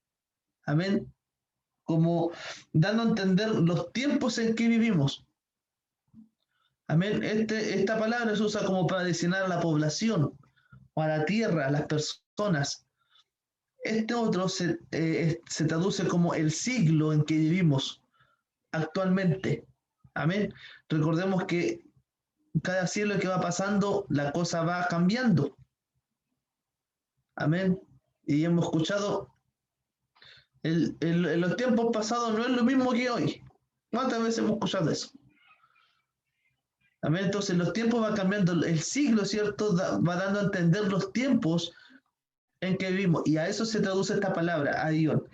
Amén. Como dando a entender los tiempos en que vivimos. Amén. Esta palabra se usa como para designar a la población, o a la tierra, a las personas. Este otro se traduce como el siglo en que vivimos actualmente. Amén. Recordemos que cada siglo que va pasando, la cosa va cambiando. Amén. Y hemos escuchado, en los tiempos pasados no es lo mismo que hoy. ¿Cuántas veces hemos escuchado eso? Amén. Entonces los tiempos van cambiando, el siglo, ¿cierto?, va dando a entender los tiempos en que vivimos, y a eso se traduce esta palabra, aion.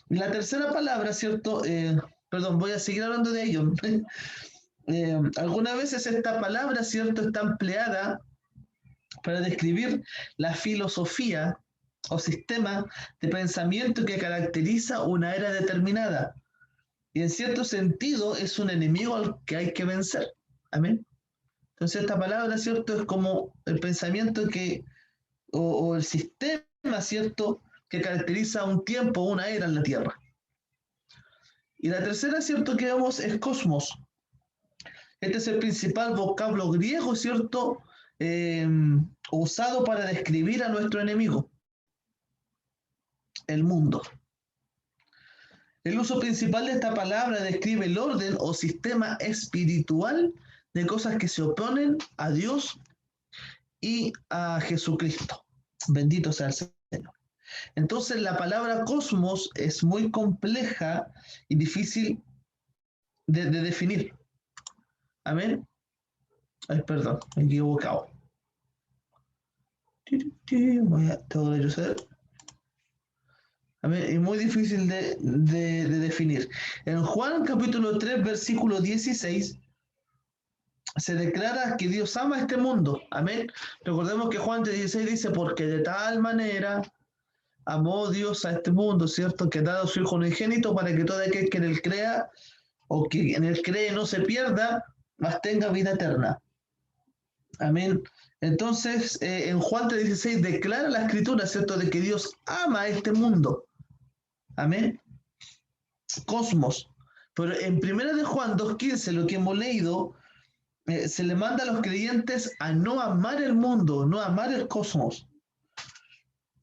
La tercera palabra, ¿cierto? Perdón, voy a seguir hablando de aion. Algunas veces esta palabra, ¿cierto?, está empleada para describir la filosofía o sistema de pensamiento que caracteriza una era determinada, y en cierto sentido es un enemigo al que hay que vencer. Amén. Entonces esta palabra, ¿cierto?, es como el pensamiento o el sistema, ¿cierto?, que caracteriza un tiempo, una era en la Tierra. Y la tercera, ¿cierto?, que vemos es cosmos, Este es el principal vocablo griego, ¿cierto? Usado para describir a nuestro enemigo, el mundo. El uso principal de esta palabra describe el orden o sistema espiritual de cosas que se oponen a Dios y a Jesucristo. Bendito sea el Señor. Entonces la palabra cosmos es muy compleja y difícil de definir. Amén. Ay, perdón, me he equivocado. Tengo que retroceder. Amén. Es muy difícil de definir. En Juan capítulo 3, versículo 16, se declara que Dios ama este mundo. Amén. Recordemos que Juan 3:16 dice, porque de tal manera amó Dios a este mundo, ¿cierto? Que ha dado a su Hijo unigénito para que todo aquel que en él crea o que en él cree no se pierda, mas tenga vida eterna. Amén. Entonces, en Juan 3:16 declara la Escritura, ¿cierto? De que Dios ama a este mundo. Amén. Cosmos. Pero en 1 de Juan 2:15, lo que hemos leído, se le manda a los creyentes a no amar el mundo, no amar el cosmos.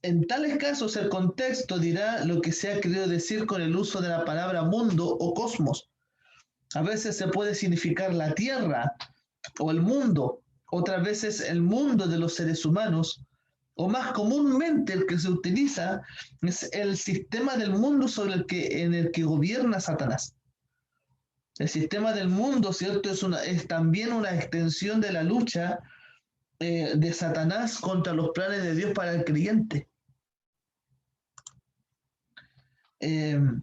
En tales casos, el contexto dirá lo que se ha querido decir con el uso de la palabra mundo o cosmos. A veces se puede significar la tierra o el mundo, otras veces el mundo de los seres humanos, o más comúnmente el que se utiliza es el sistema del mundo en el que gobierna Satanás. El sistema del mundo, ¿cierto? Es también una extensión de la lucha de Satanás contra los planes de Dios para el creyente. El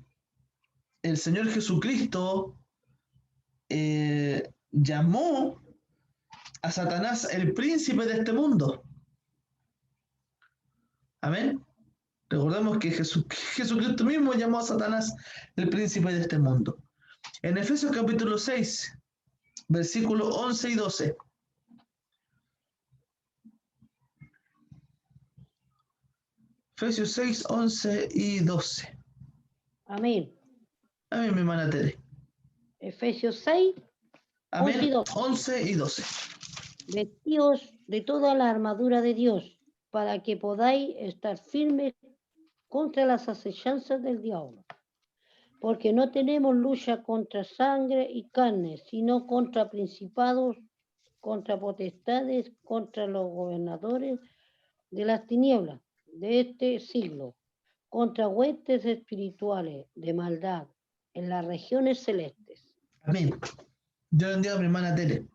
Señor Jesucristo llamó a Satanás el príncipe de este mundo. Amén. Recordemos que Jesucristo mismo llamó a Satanás el príncipe de este mundo. En Efesios capítulo 6, versículos 11 y 12. Efesios 6, 11 y 12. Amén. Amén, mi hermana Tere. Efesios 6, Amén. 11 11 y 12. y 12. Vestíos de toda la armadura de Dios, para que podáis estar firmes contra las acechanzas del diablo. Porque no tenemos lucha contra sangre y carne, sino contra principados, contra potestades, contra los gobernadores de las tinieblas de este siglo, contra huestes espirituales de maldad en las regiones celestes. Amén. Yo bendiga a mi hermana Tere.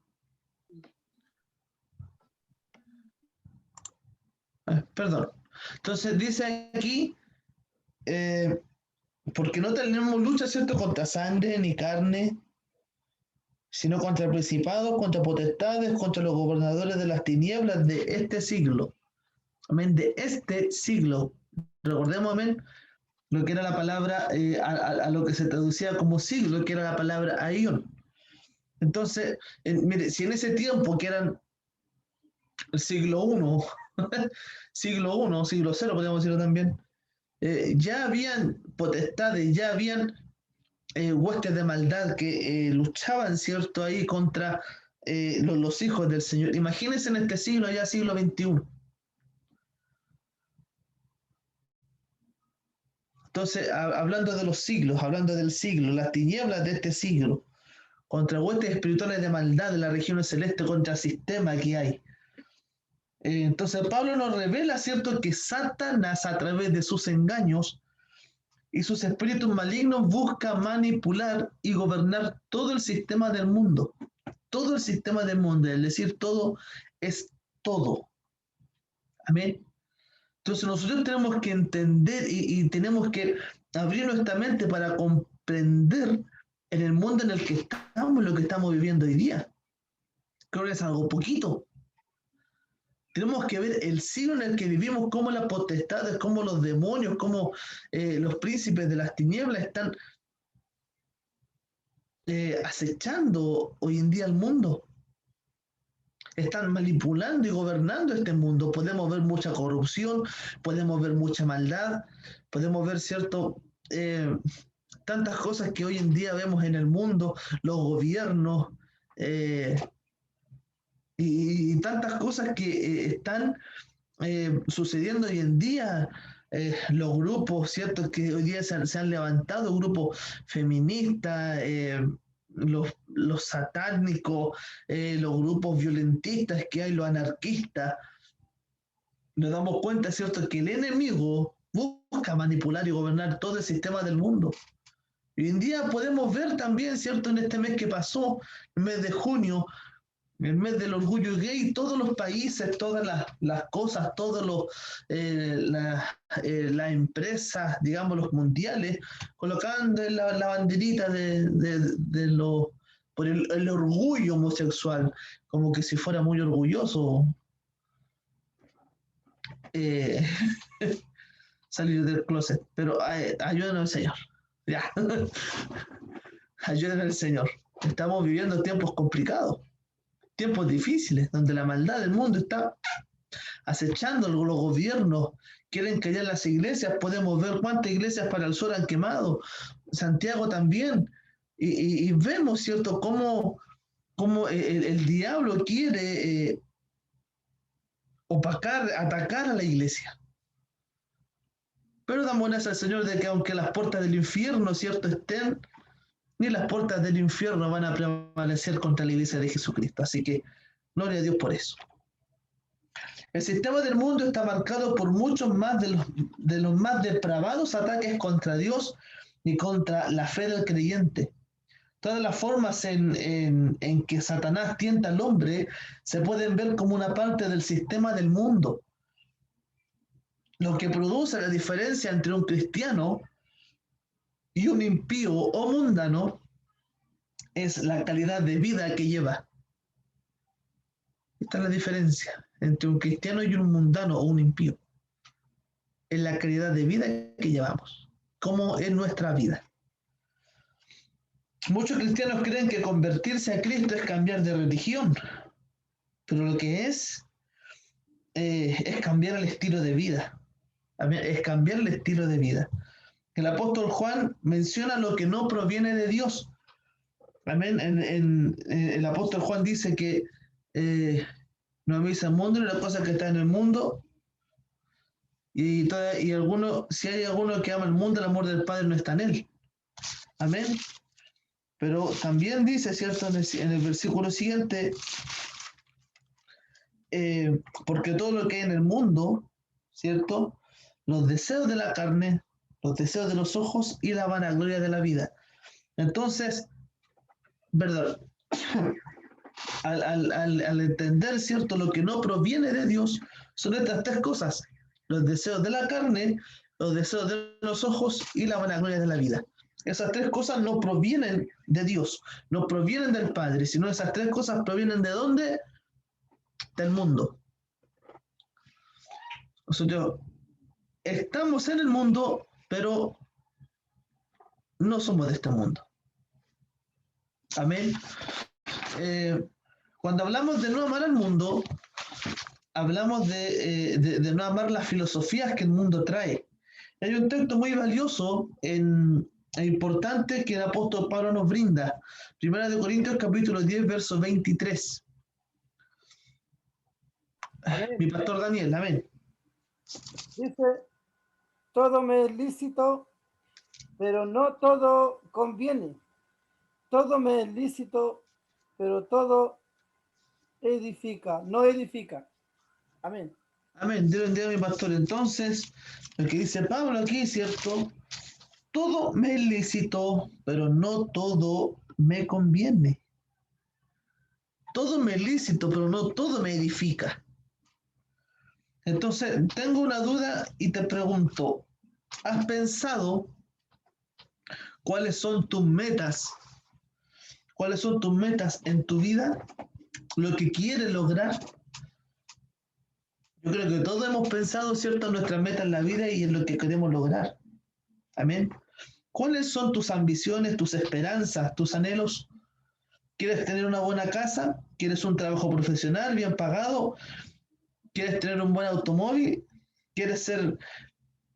Perdón. Entonces dice aquí, porque no tenemos lucha, ¿cierto?, contra sangre ni carne, sino contra principados, contra potestades, contra los gobernadores de las tinieblas de este siglo. Amén, de este siglo. Recordemos, amén, lo que era la palabra, a lo que se traducía como siglo, que era la palabra aion. Entonces, mire, si en ese tiempo, que eran el siglo I, siglo I, siglo 0, podríamos decirlo también, ya habían potestades, ya habían huestes de maldad que luchaban, ¿cierto?, ahí contra los hijos del Señor. Imagínense en este siglo, ya siglo XXI. Entonces, hablando de los siglos, hablando del siglo, las tinieblas de este siglo, contra huestes espirituales de maldad de la región celeste, contra el sistema que hay. Entonces, Pablo nos revela, ¿cierto?, que Satanás, a través de sus engaños y sus espíritus malignos, busca manipular y gobernar todo el sistema del mundo. Todo el sistema del mundo, es decir, todo es todo. Amén. Entonces nosotros tenemos que entender y tenemos que abrir nuestra mente para comprender en el mundo en el que estamos, lo que estamos viviendo hoy día. Creo que es algo poquito. Tenemos que ver el siglo en el que vivimos, cómo las potestades, cómo los demonios, cómo los príncipes de las tinieblas están acechando hoy en día el mundo. Están manipulando y gobernando este mundo. Podemos ver mucha corrupción, podemos ver mucha maldad, podemos ver, ¿cierto?, tantas cosas que hoy en día vemos en el mundo, los gobiernos, eh, y tantas cosas que están sucediendo hoy en día. Los grupos, ¿cierto? Que hoy día se han levantado, grupos feministas, los satánicos, los grupos violentistas que hay, los anarquistas. Nos damos cuenta, ¿cierto?, que el enemigo busca manipular y gobernar todo el sistema del mundo. Hoy en día podemos ver también, ¿cierto?, en este mes que pasó, el mes de junio, el mes del orgullo gay, todos los países, todas las cosas, todas las empresas, digamos, los mundiales, colocaban la banderita por el orgullo homosexual, como que si fuera muy orgulloso eh, salir del closet. Pero ayúdenos al Señor. Ya. Ayúdenos al Señor. Estamos viviendo tiempos complicados, tiempos difíciles, donde la maldad del mundo está acechando. Los gobiernos quieren callar las iglesias. Podemos ver cuántas iglesias para el sol han quemado. Santiago también. Y vemos, ¿cierto?, cómo el diablo quiere opacar, atacar a la iglesia. Pero damos gracias al Señor de que aunque las puertas del infierno, ¿cierto?, estén, ni las puertas del infierno van a prevalecer contra la iglesia de Jesucristo. Así que gloria a Dios por eso. El sistema del mundo está marcado por muchos más de los más depravados ataques contra Dios y contra la fe del creyente. Todas las formas en que Satanás tienta al hombre se pueden ver como una parte del sistema del mundo. Lo que produce la diferencia entre un cristiano y un impío o mundano es la calidad de vida que lleva. Esta es la diferencia entre un cristiano y un mundano o un impío. Es la calidad de vida que llevamos, cómo es nuestra vida. Muchos cristianos creen que convertirse a Cristo es cambiar de religión, pero lo que es cambiar el estilo de vida. Es cambiar el estilo de vida. El apóstol Juan menciona lo que no proviene de Dios. Amén. El apóstol Juan dice que no améis al mundo ni las cosas que están en el mundo. Si hay alguno que ama el mundo, el amor del Padre no está en él. Amén. Pero también dice, ¿cierto?, en el versículo siguiente, porque todo lo que hay en el mundo, ¿cierto?, los deseos de la carne, los deseos de los ojos y la vanagloria de la vida. Entonces, ¿verdad? Al entender, ¿cierto?, lo que no proviene de Dios, son estas tres cosas: los deseos de la carne, los deseos de los ojos y la vanagloria de la vida. Esas tres cosas no provienen de Dios, no provienen del Padre, sino esas tres cosas provienen ¿de dónde? Del mundo. Nosotros estamos en el mundo, pero no somos de este mundo. Amén. Cuando hablamos de no amar al mundo, hablamos de no amar las filosofías que el mundo trae. Hay un texto muy valioso e importante que el apóstol Pablo nos brinda. Primera de Corintios, capítulo 10, verso 23. Amén. Mi pastor Daniel, amén. Dice, todo me es lícito, pero no todo conviene. Todo me es lícito, pero todo edifica, no edifica. Amén. Amén. Dios bendiga a mi pastor. Entonces, lo que dice Pablo aquí, ¿cierto? Todo me es lícito, pero no todo me conviene. Todo me es lícito, pero no todo me edifica. Entonces, tengo una duda y te pregunto, ¿has pensado cuáles son tus metas? ¿Cuáles son tus metas en tu vida? ¿Lo que quieres lograr? Yo creo que todos hemos pensado, ¿cierto?, en nuestras metas en la vida y en lo que queremos lograr. Amén. ¿Cuáles son tus ambiciones, tus esperanzas, tus anhelos? ¿Quieres tener una buena casa? ¿Quieres un trabajo profesional bien pagado? ¿Quieres tener un buen automóvil? ¿Quieres ser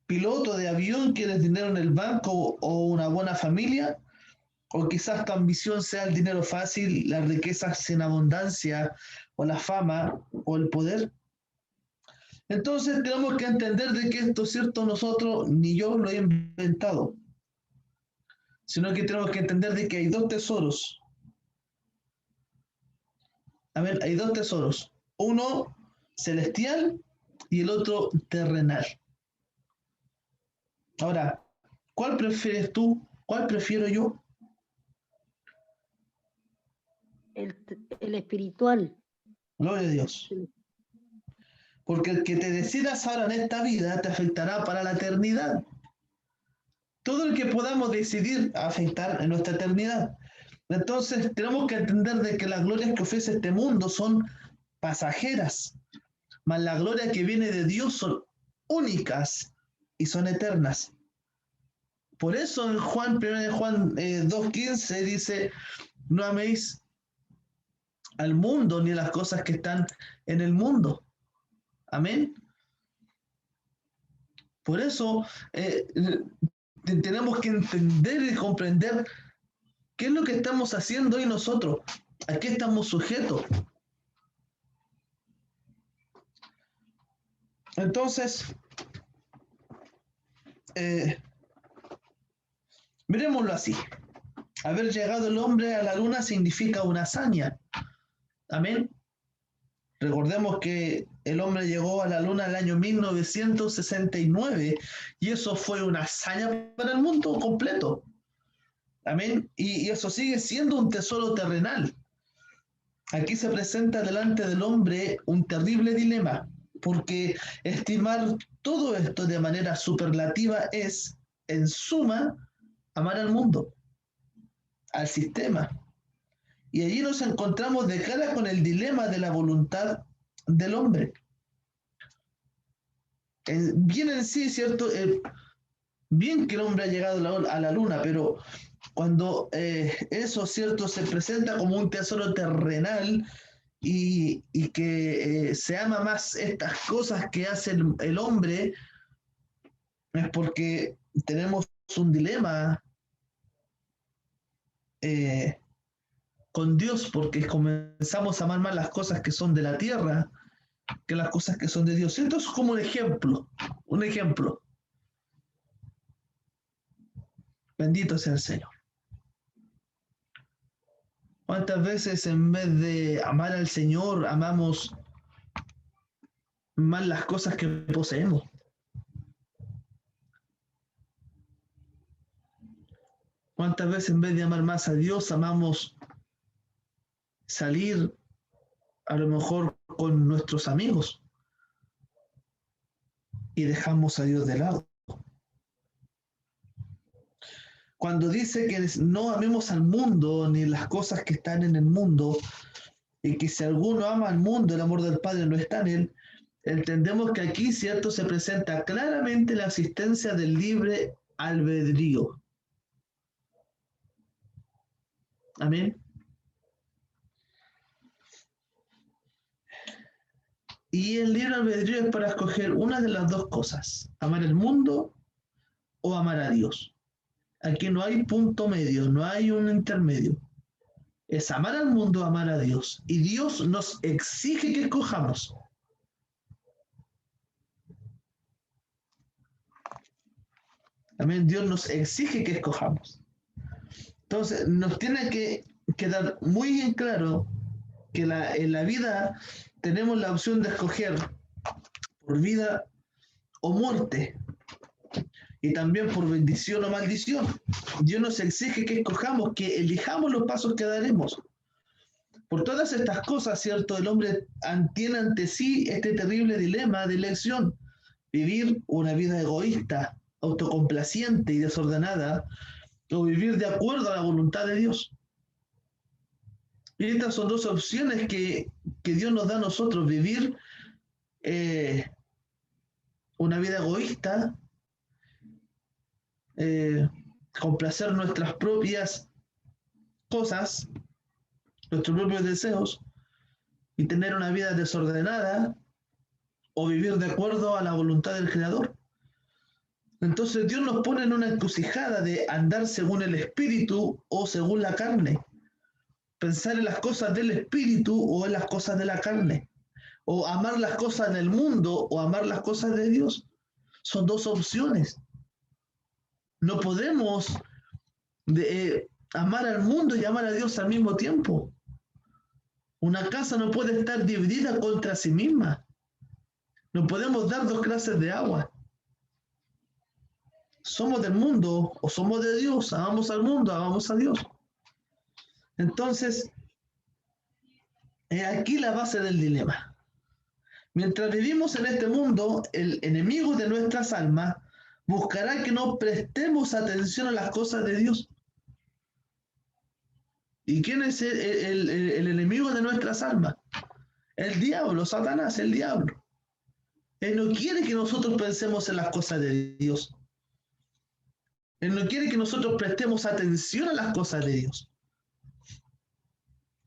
piloto de avión? ¿Quieres dinero en el banco o una buena familia? o quizás tu ambición sea el dinero fácil, las riquezas sin abundancia, o la fama, o el poder. Entonces tenemos que entender de que esto, cierto, nosotros, ni yo lo he inventado, sino que tenemos que entender de que hay dos tesoros. A ver, hay dos tesoros, uno celestial y el otro terrenal. Ahora, ¿cuál prefieres tú? ¿Cuál prefiero yo? El espiritual. Gloria a Dios. Porque el que te decidas ahora en esta vida te afectará para la eternidad. Todo el que podamos decidir afectar en nuestra eternidad. Entonces tenemos que entender de que las glorias que ofrece este mundo son pasajeras, mas la gloria que viene de Dios son únicas y son eternas. Por eso en Juan 2:15 dice, no améis al mundo ni las cosas que están en el mundo. Amén. Por eso tenemos que entender y comprender qué es lo que estamos haciendo hoy nosotros, a qué estamos sujetos. Entonces, miremoslo así. Haber llegado el hombre a la luna significa una hazaña. Amén. Recordemos que el hombre llegó a la luna en el año 1969 y eso fue una hazaña para el mundo completo. Amén. Y eso sigue siendo un tesoro terrenal. Aquí se presenta delante del hombre un terrible dilema, porque estimar todo esto de manera superlativa es, en suma, amar al mundo, al sistema. Y allí nos encontramos de cara con el dilema de la voluntad del hombre. Bien en sí, ¿cierto? Bien que el hombre ha llegado a la luna, pero cuando eso, ¿cierto?, se presenta como un tesoro terrenal y que se ama más estas cosas que hace el hombre, es porque tenemos un dilema con Dios, porque comenzamos a amar más las cosas que son de la tierra que las cosas que son de Dios. Esto es como un ejemplo, un ejemplo. Bendito sea el Señor. ¿Cuántas veces en vez de amar al Señor, amamos más las cosas que poseemos? ¿Cuántas veces en vez de amar más a Dios, amamos salir a lo mejor con nuestros amigos y dejamos a Dios de lado? Cuando dice que no amemos al mundo ni las cosas que están en el mundo, y que si alguno ama al mundo, el amor del Padre no está en él, entendemos que aquí, ¿cierto?, se presenta claramente la existencia del libre albedrío. Amén. Y el libre albedrío es para escoger una de las dos cosas, amar el mundo o amar a Dios. Aquí no hay punto medio, no hay un intermedio. Es amar al mundo o amar a Dios. Y Dios nos exige que escojamos. Amén. Dios nos exige que escojamos. Entonces, nos tiene que quedar muy en claro que en la vida tenemos la opción de escoger por vida o muerte, y también por bendición o maldición. Dios nos exige que escojamos, que elijamos los pasos que daremos. Por todas estas cosas, ¿cierto?, el hombre tiene ante sí este terrible dilema de elección: vivir una vida egoísta, autocomplaciente y desordenada, o vivir de acuerdo a la voluntad de Dios. Y estas son dos opciones que Dios nos da a nosotros: vivir una vida egoísta, complacer nuestras propias cosas, nuestros propios deseos, y tener una vida desordenada, o vivir de acuerdo a la voluntad del Creador. Entonces Dios nos pone en una encrucijada de andar según el espíritu o según la carne. Pensar en las cosas del espíritu o en las cosas de la carne. O amar las cosas del mundo o amar las cosas de Dios. Son dos opciones. No podemos amar al mundo y amar a Dios al mismo tiempo. Una casa no puede estar dividida contra sí misma. No podemos dar dos clases de agua. Somos del mundo o somos de Dios. Amamos al mundo, amamos a Dios. Entonces, aquí la base del dilema. Mientras vivimos en este mundo, el enemigo de nuestras almas buscará que no prestemos atención a las cosas de Dios. ¿Y quién es el enemigo de nuestras almas? El diablo, Satanás, el diablo. Él no quiere que nosotros pensemos en las cosas de Dios. Él no quiere que nosotros prestemos atención a las cosas de Dios.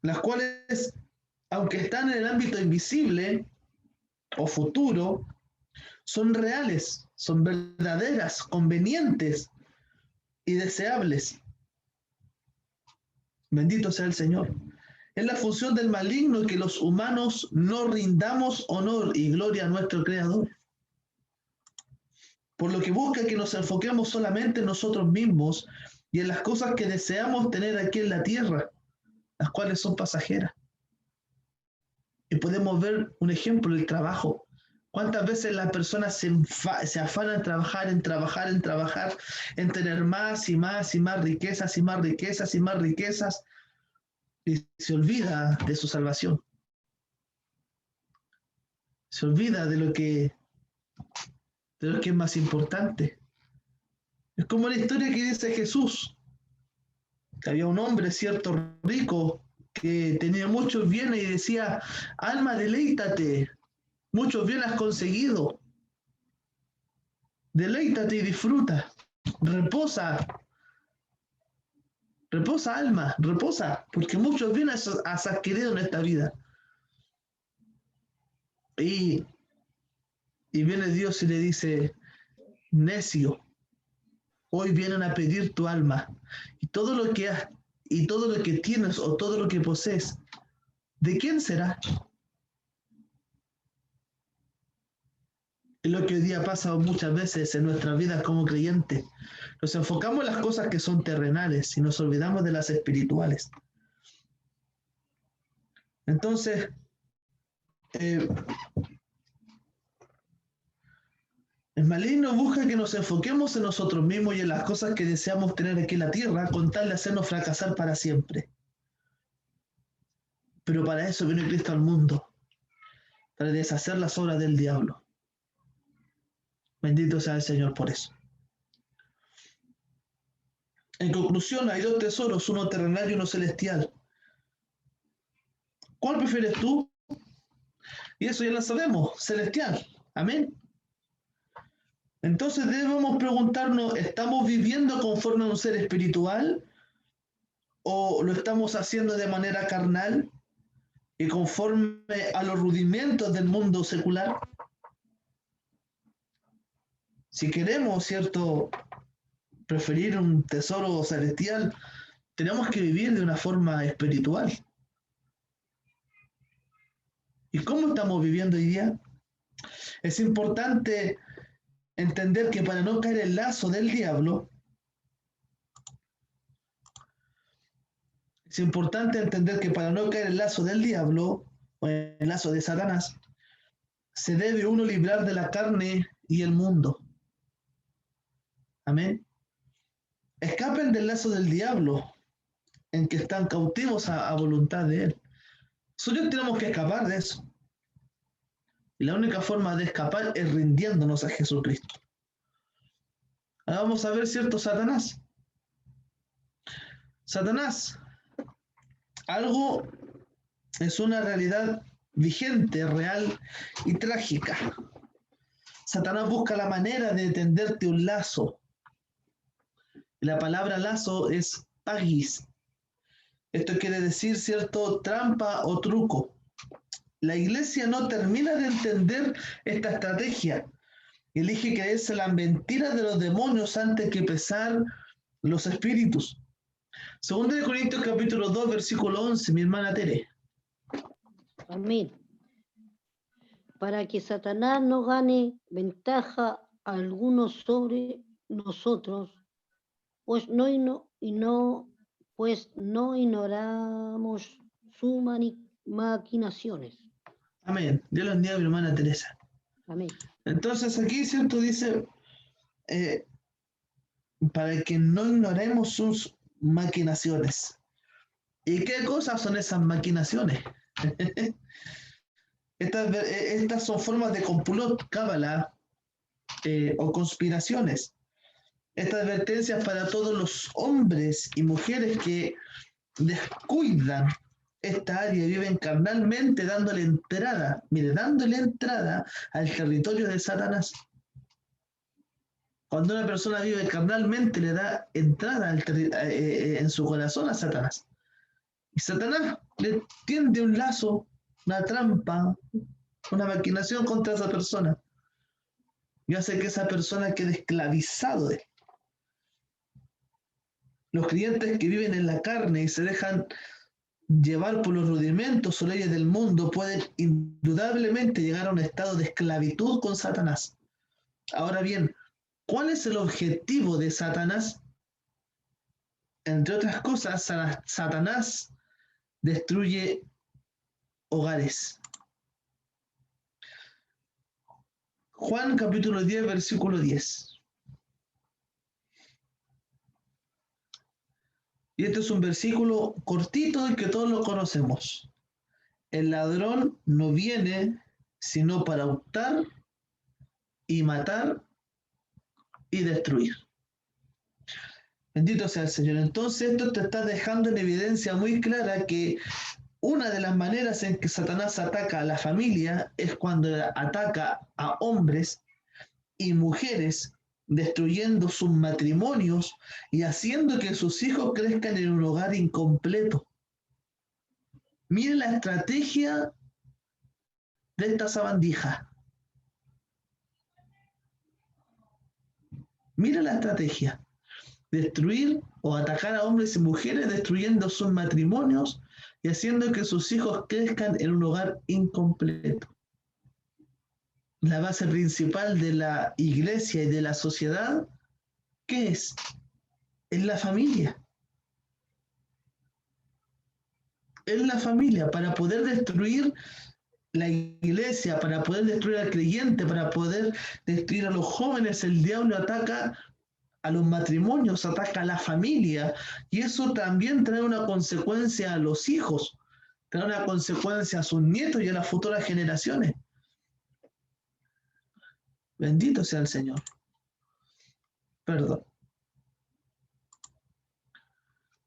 Las cuales, aunque están en el ámbito invisible o futuro, son reales, son verdaderas, convenientes y deseables. Bendito sea el Señor. Es la función del maligno que los humanos no rindamos honor y gloria a nuestro Creador. Por lo que busca que nos enfoquemos solamente en nosotros mismos y en las cosas que deseamos tener aquí en la tierra, las cuales son pasajeras. Y podemos ver un ejemplo, el trabajo. ¿Cuántas veces las personas se afanan en trabajar, en tener más y más y más riquezas y más riquezas y más riquezas, y se olvida de su salvación? Se olvida de lo que es más importante. Es como la historia que dice Jesús, que había un hombre, cierto, rico, que tenía muchos bienes y decía: alma, deleítate, muchos bienes has conseguido, deleítate y disfruta, reposa, alma, reposa, porque muchos bienes has adquirido en esta vida. Y viene Dios y le dice: necio, hoy vienen a pedir tu alma, y todo lo que tienes o todo lo que posees, ¿de quién será? Es lo que hoy día pasa muchas veces en nuestras vidas como creyentes. Nos enfocamos en las cosas que son terrenales y nos olvidamos de las espirituales. Entonces, el maligno busca que nos enfoquemos en nosotros mismos y en las cosas que deseamos tener aquí en la tierra, con tal de hacernos fracasar para siempre. Pero para eso vino Cristo al mundo, para deshacer las obras del diablo. Bendito sea el Señor por eso. En conclusión, hay dos tesoros, uno terrenal y uno celestial. ¿Cuál prefieres tú? Y eso ya lo sabemos, celestial. Amén. Entonces debemos preguntarnos, ¿estamos viviendo conforme a un ser espiritual o lo estamos haciendo de manera carnal y conforme a los rudimentos del mundo secular? Si queremos, ¿cierto?, preferir un tesoro celestial, tenemos que vivir de una forma espiritual. ¿Y cómo estamos viviendo hoy día? Es importante entender que para no caer en el lazo del diablo, o en el lazo de Satanás, se debe uno librar de la carne y el mundo. Amén. Escapen del lazo del diablo, en que están cautivos a voluntad de él. Nosotros tenemos que escapar de eso. Y la única forma de escapar es rindiéndonos a Jesucristo. Ahora vamos a ver, ¿cierto? Satanás. Algo es una realidad vigente, real y trágica. Satanás busca la manera de tenderte un lazo. La palabra lazo es pagis. Esto quiere decir, ¿cierto?, trampa o truco. La iglesia no termina de entender esta estrategia Elige creerse las mentiras de los demonios antes que pesar los espíritus. Segundo de Corintios capítulo 2, versículo 11, mi hermana Tere. Amén. Para que Satanás no gane ventaja alguno sobre nosotros, pues no ignoramos sus maquinaciones. Amén. Dios los bendiga, mi hermana Teresa. Amén. Entonces aquí, ¿cierto? Dice, para que no ignoremos sus maquinaciones. ¿Y qué cosas son esas maquinaciones? Estas son formas de complot, cábala o conspiraciones. Esta advertencia es para todos los hombres y mujeres que descuidan esta área y viven carnalmente dándole entrada al territorio de Satanás. Cuando una persona vive carnalmente le da entrada en su corazón a Satanás. Y Satanás le tiende un lazo, una trampa, una maquinación contra esa persona. Y hace que esa persona quede esclavizado de él. Los creyentes que viven en la carne y se dejan llevar por los rudimentos o leyes del mundo pueden indudablemente llegar a un estado de esclavitud con Satanás. Ahora bien, ¿cuál es el objetivo de Satanás? Entre otras cosas, Satanás destruye hogares. Juan capítulo 10, versículo 10. Y este es un versículo cortito y que todos lo conocemos. El ladrón no viene sino para hurtar y matar y destruir. Bendito sea el Señor. Entonces esto te está dejando en evidencia muy clara que una de las maneras en que Satanás ataca a la familia es cuando ataca a hombres y mujeres, destruyendo sus matrimonios y haciendo que sus hijos crezcan en un hogar incompleto. Mire la estrategia de esta sabandija. Mire la estrategia. Destruir o atacar a hombres y mujeres, destruyendo sus matrimonios y haciendo que sus hijos crezcan en un hogar incompleto. La base principal de la iglesia y de la sociedad, ¿qué es? Es la familia. Es la familia. Para poder destruir la iglesia, para poder destruir al creyente, para poder destruir a los jóvenes, el diablo ataca a los matrimonios, ataca a la familia, y eso también trae una consecuencia a los hijos, trae una consecuencia a sus nietos y a las futuras generaciones. Bendito sea el Señor. Perdón.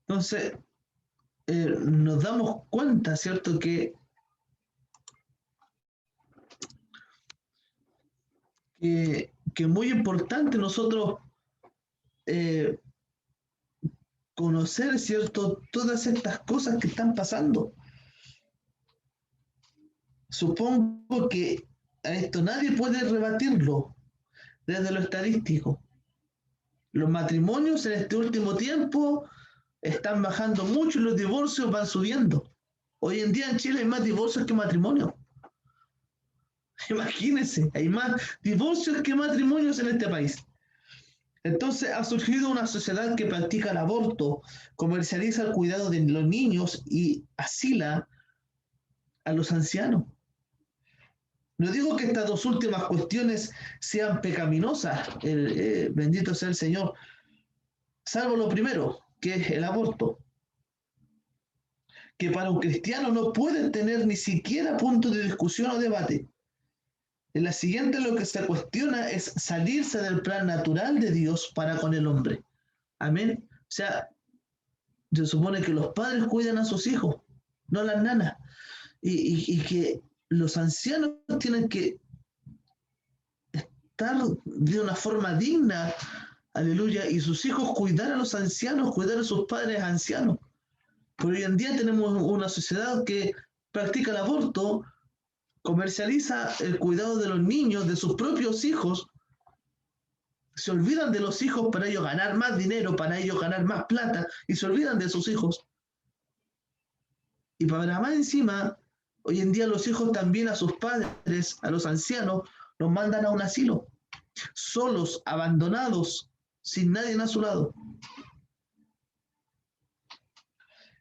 Entonces, nos damos cuenta, ¿cierto?, que es muy importante nosotros conocer, ¿cierto?, todas estas cosas que están pasando. Supongo que a esto nadie puede rebatirlo desde lo estadístico. Los matrimonios en este último tiempo están bajando mucho y los divorcios van subiendo. Hoy en día en Chile hay más divorcios que matrimonios. Imagínense, hay más divorcios que matrimonios en este país. Entonces ha surgido una sociedad que practica el aborto, comercializa el cuidado de los niños y asila a los ancianos. No digo que estas dos últimas cuestiones sean pecaminosas, bendito sea el Señor, salvo lo primero, que es el aborto, que para un cristiano no puede tener ni siquiera punto de discusión o debate. En la siguiente lo que se cuestiona es salirse del plan natural de Dios para con el hombre. Amén. O sea, se supone que los padres cuidan a sus hijos, no las nanas, y que los ancianos tienen que estar de una forma digna, aleluya, y sus hijos cuidar a los ancianos, cuidar a sus padres ancianos. Pero hoy en día tenemos una sociedad que practica el aborto, comercializa el cuidado de los niños, de sus propios hijos, Se olvidan de los hijos para ellos ganar más dinero, para ellos ganar más plata, y se olvidan de sus hijos. Y para más encima, hoy en día los hijos también a sus padres, a los ancianos, los mandan a un asilo, solos, abandonados, sin nadie a su lado.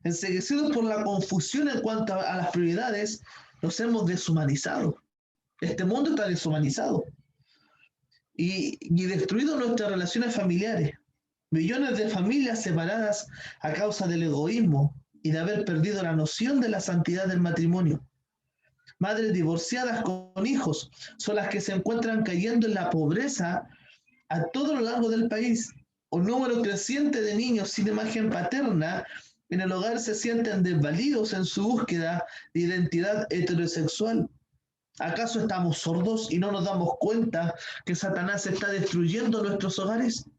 Enceguecidos por la confusión en cuanto a las prioridades, nos hemos deshumanizado. Este mundo está deshumanizado. Y destruido nuestras relaciones familiares. Millones de familias separadas a causa del egoísmo y de haber perdido la noción de la santidad del matrimonio. Madres divorciadas con hijos son las que se encuentran cayendo en la pobreza a todo lo largo del país. Un número creciente de niños sin imagen paterna en el hogar se sienten desvalidos en su búsqueda de identidad heterosexual. ¿Acaso estamos sordos y no nos damos cuenta que Satanás está destruyendo nuestros hogares?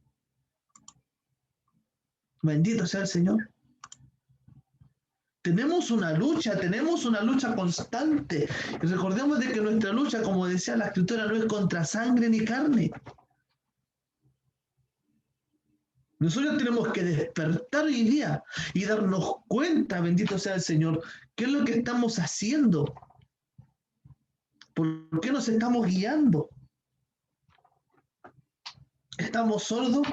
Bendito sea el Señor. Tenemos una lucha constante. Y recordemos de que nuestra lucha, como decía la Escritura, no es contra sangre ni carne. Nosotros tenemos que despertar hoy día y darnos cuenta, bendito sea el Señor, qué es lo que estamos haciendo. ¿Por qué nos estamos guiando? ¿Estamos sordos?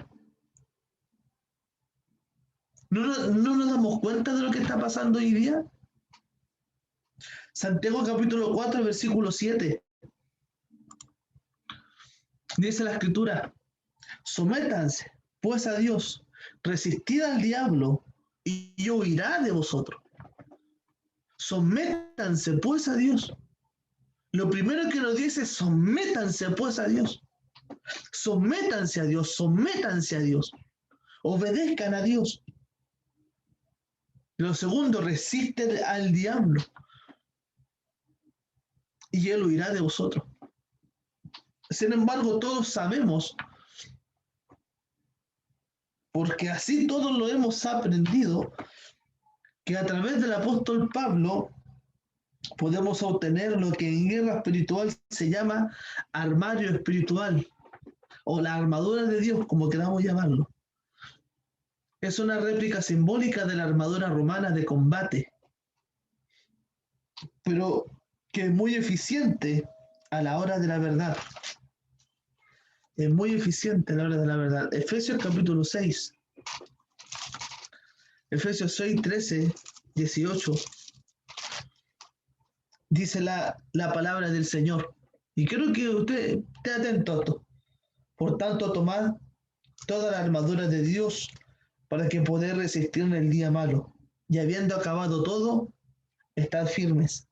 ¿No nos damos cuenta de lo que está pasando hoy día? Santiago capítulo 4, versículo 7. Dice la Escritura: sométanse pues a Dios, resistid al diablo y huirá de vosotros. Sométanse pues a Dios. Lo primero que nos dice es sométanse pues a Dios. Sométanse a Dios, sométanse a Dios. Obedezcan a Dios. Lo segundo, resisten al diablo y él huirá de vosotros. Sin embargo, todos sabemos, porque así todos lo hemos aprendido, que a través del apóstol Pablo podemos obtener lo que en guerra espiritual se llama armario espiritual, o la armadura de Dios, como queramos llamarlo. Es una réplica simbólica de la armadura romana de combate, pero que es muy eficiente a la hora de la verdad. Es muy eficiente a la hora de la verdad. Efesios capítulo 6. Efesios 6, 13, 18. Dice la palabra del Señor. Y quiero que usted esté atento a esto. Por tanto, tomad toda la armadura de Dios para que podáis resistir en el día malo. Y habiendo acabado todo, estad firmes.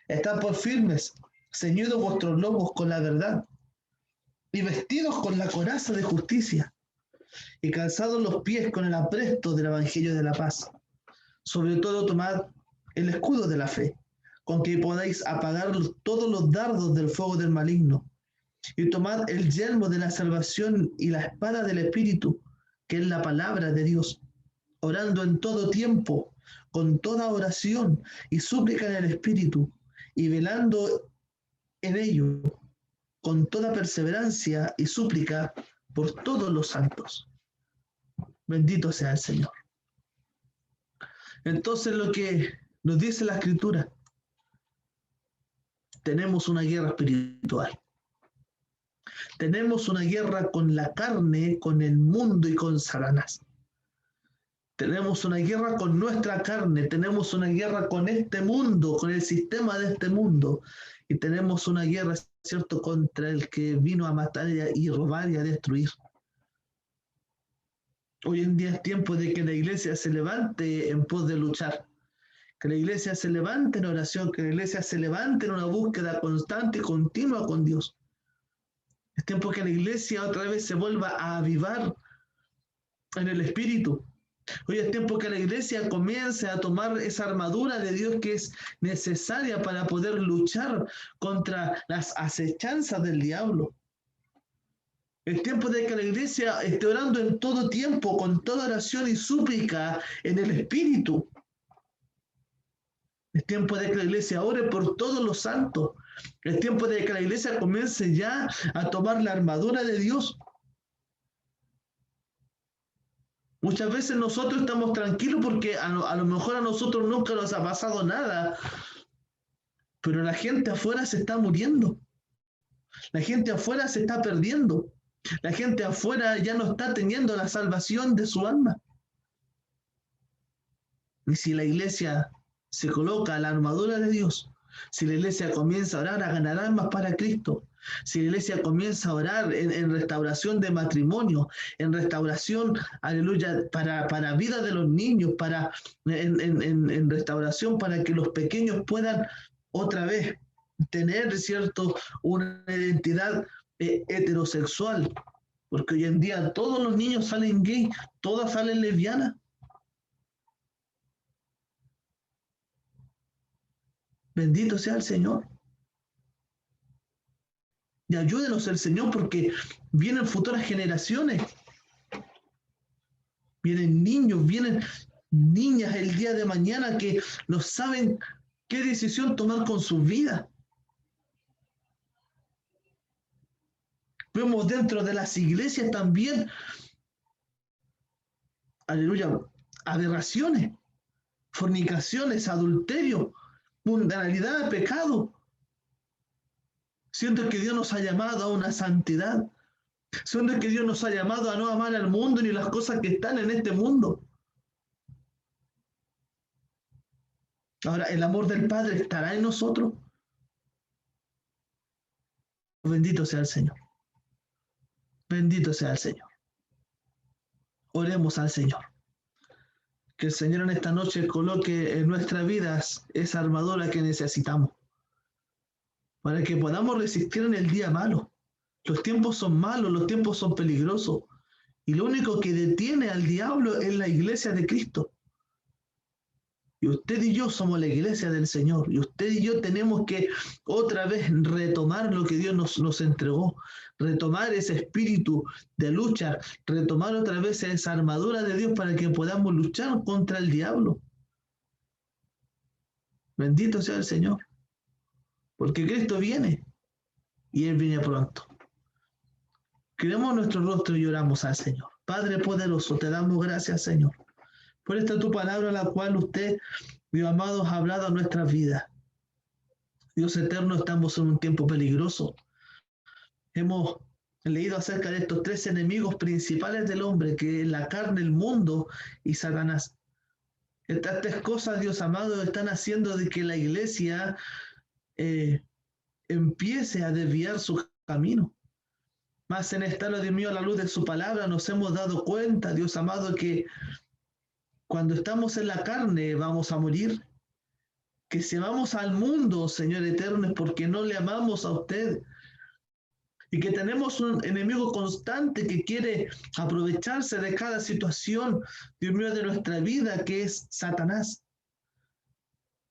Estad por firmes, ceñidos vuestros lomos con la verdad, y vestidos con la coraza de justicia, y calzados los pies con el apresto del evangelio de la paz. Sobre todo tomad el escudo de la fe, con que podáis apagar todos los dardos del fuego del maligno. Y tomad el yelmo de la salvación y la espada del Espíritu, que es la palabra de Dios, orando en todo tiempo, con toda oración y súplica en el Espíritu, y velando en ello, con toda perseverancia y súplica por todos los santos. Bendito sea el Señor. Entonces, lo que nos dice la Escritura, tenemos una guerra espiritual. Tenemos una guerra con la carne, con el mundo y con Satanás. Tenemos una guerra con nuestra carne, tenemos una guerra con este mundo, con el sistema de este mundo, y tenemos una guerra, ¿cierto?, contra el que vino a matar y robar y a destruir. Hoy en día es tiempo de que la iglesia se levante en pos de luchar, que la iglesia se levante en oración, que la iglesia se levante en una búsqueda constante y continua con Dios. Es tiempo que la iglesia otra vez se vuelva a avivar en el Espíritu. Hoy es tiempo que la iglesia comience a tomar esa armadura de Dios que es necesaria para poder luchar contra las acechanzas del diablo. Es tiempo de que la iglesia esté orando en todo tiempo, con toda oración y súplica en el Espíritu. Es tiempo de que la iglesia ore por todos los santos. Es tiempo de que la iglesia comience ya a tomar la armadura de Dios Muchas veces nosotros estamos tranquilos porque a lo mejor a nosotros nunca nos ha pasado nada, pero la gente afuera se está muriendo. La gente afuera se está perdiendo. La gente afuera ya no está teniendo la salvación de su alma. Y si la iglesia se coloca la armadura de Dios, si la iglesia comienza a orar a ganar almas para Cristo, si la iglesia comienza a orar en restauración de matrimonio, en restauración, aleluya, para vida de los niños, en restauración para que los pequeños puedan otra vez tener, ¿cierto?, una identidad heterosexual, porque hoy en día todos los niños salen gay, todas salen lesbianas. Bendito sea el Señor. Y ayúdenos el Señor porque vienen futuras generaciones. Vienen niños, vienen niñas el día de mañana que no saben qué decisión tomar con su vida. Vemos dentro de las iglesias también, aleluya, aberraciones, fornicaciones, adulterio, mundanalidad, pecado. Siento que Dios nos ha llamado a una santidad. Siento que Dios nos ha llamado a no amar al mundo ni las cosas que están en este mundo. Ahora, ¿el amor del Padre estará en nosotros? Bendito sea el Señor. Bendito sea el Señor. Oremos al Señor. Que el Señor en esta noche coloque en nuestras vidas esa armadura que necesitamos para que podamos resistir en el día malo. Los tiempos son malos, los tiempos son peligrosos y lo único que detiene al diablo es la iglesia de Cristo. Y usted y yo somos la iglesia del Señor y usted y yo tenemos que otra vez retomar lo que Dios nos entregó, retomar ese espíritu de lucha, retomar otra vez esa armadura de Dios para que podamos luchar contra el diablo. Bendito sea el Señor, porque Cristo viene y Él viene pronto. Queremos nuestro rostro y oramos al Señor. Padre poderoso, te damos gracias, Señor, por esta tu palabra, la cual usted, Dios amado, ha hablado a nuestras vidas. Dios eterno, estamos en un tiempo peligroso. Hemos leído acerca de estos tres enemigos principales del hombre, que es la carne, el mundo y Satanás. Estas tres cosas, Dios amado, están haciendo de que la iglesia empiece a desviar su camino. Más en esta hora, Dios mío, a la luz de su palabra, nos hemos dado cuenta, Dios amado, que cuando estamos en la carne vamos a morir. Que si vamos al mundo, Señor eterno, es porque no le amamos a usted. Y que tenemos un enemigo constante que quiere aprovecharse de cada situación, Dios mío, de nuestra vida, que es Satanás.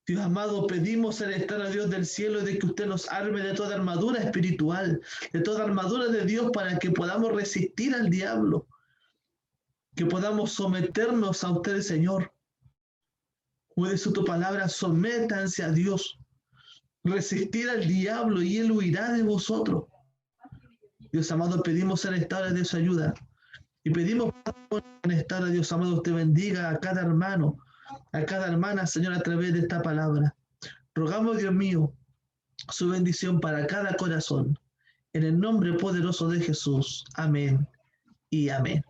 Dios amado, pedimos en esta hora, Dios del cielo, de que usted nos arme de toda armadura espiritual, de toda armadura de Dios, para que podamos resistir al diablo, que podamos someternos a usted, Señor. Como dice tu palabra, sométanse a Dios, resistir al diablo y él huirá de vosotros. Dios amado, pedimos en esta hora de su ayuda y pedimos en esta hora, Dios amado, usted bendiga a cada hermano, a cada hermana, Señor, a través de esta palabra. Rogamos, Dios mío, su bendición para cada corazón. En el nombre poderoso de Jesús. Amén y amén.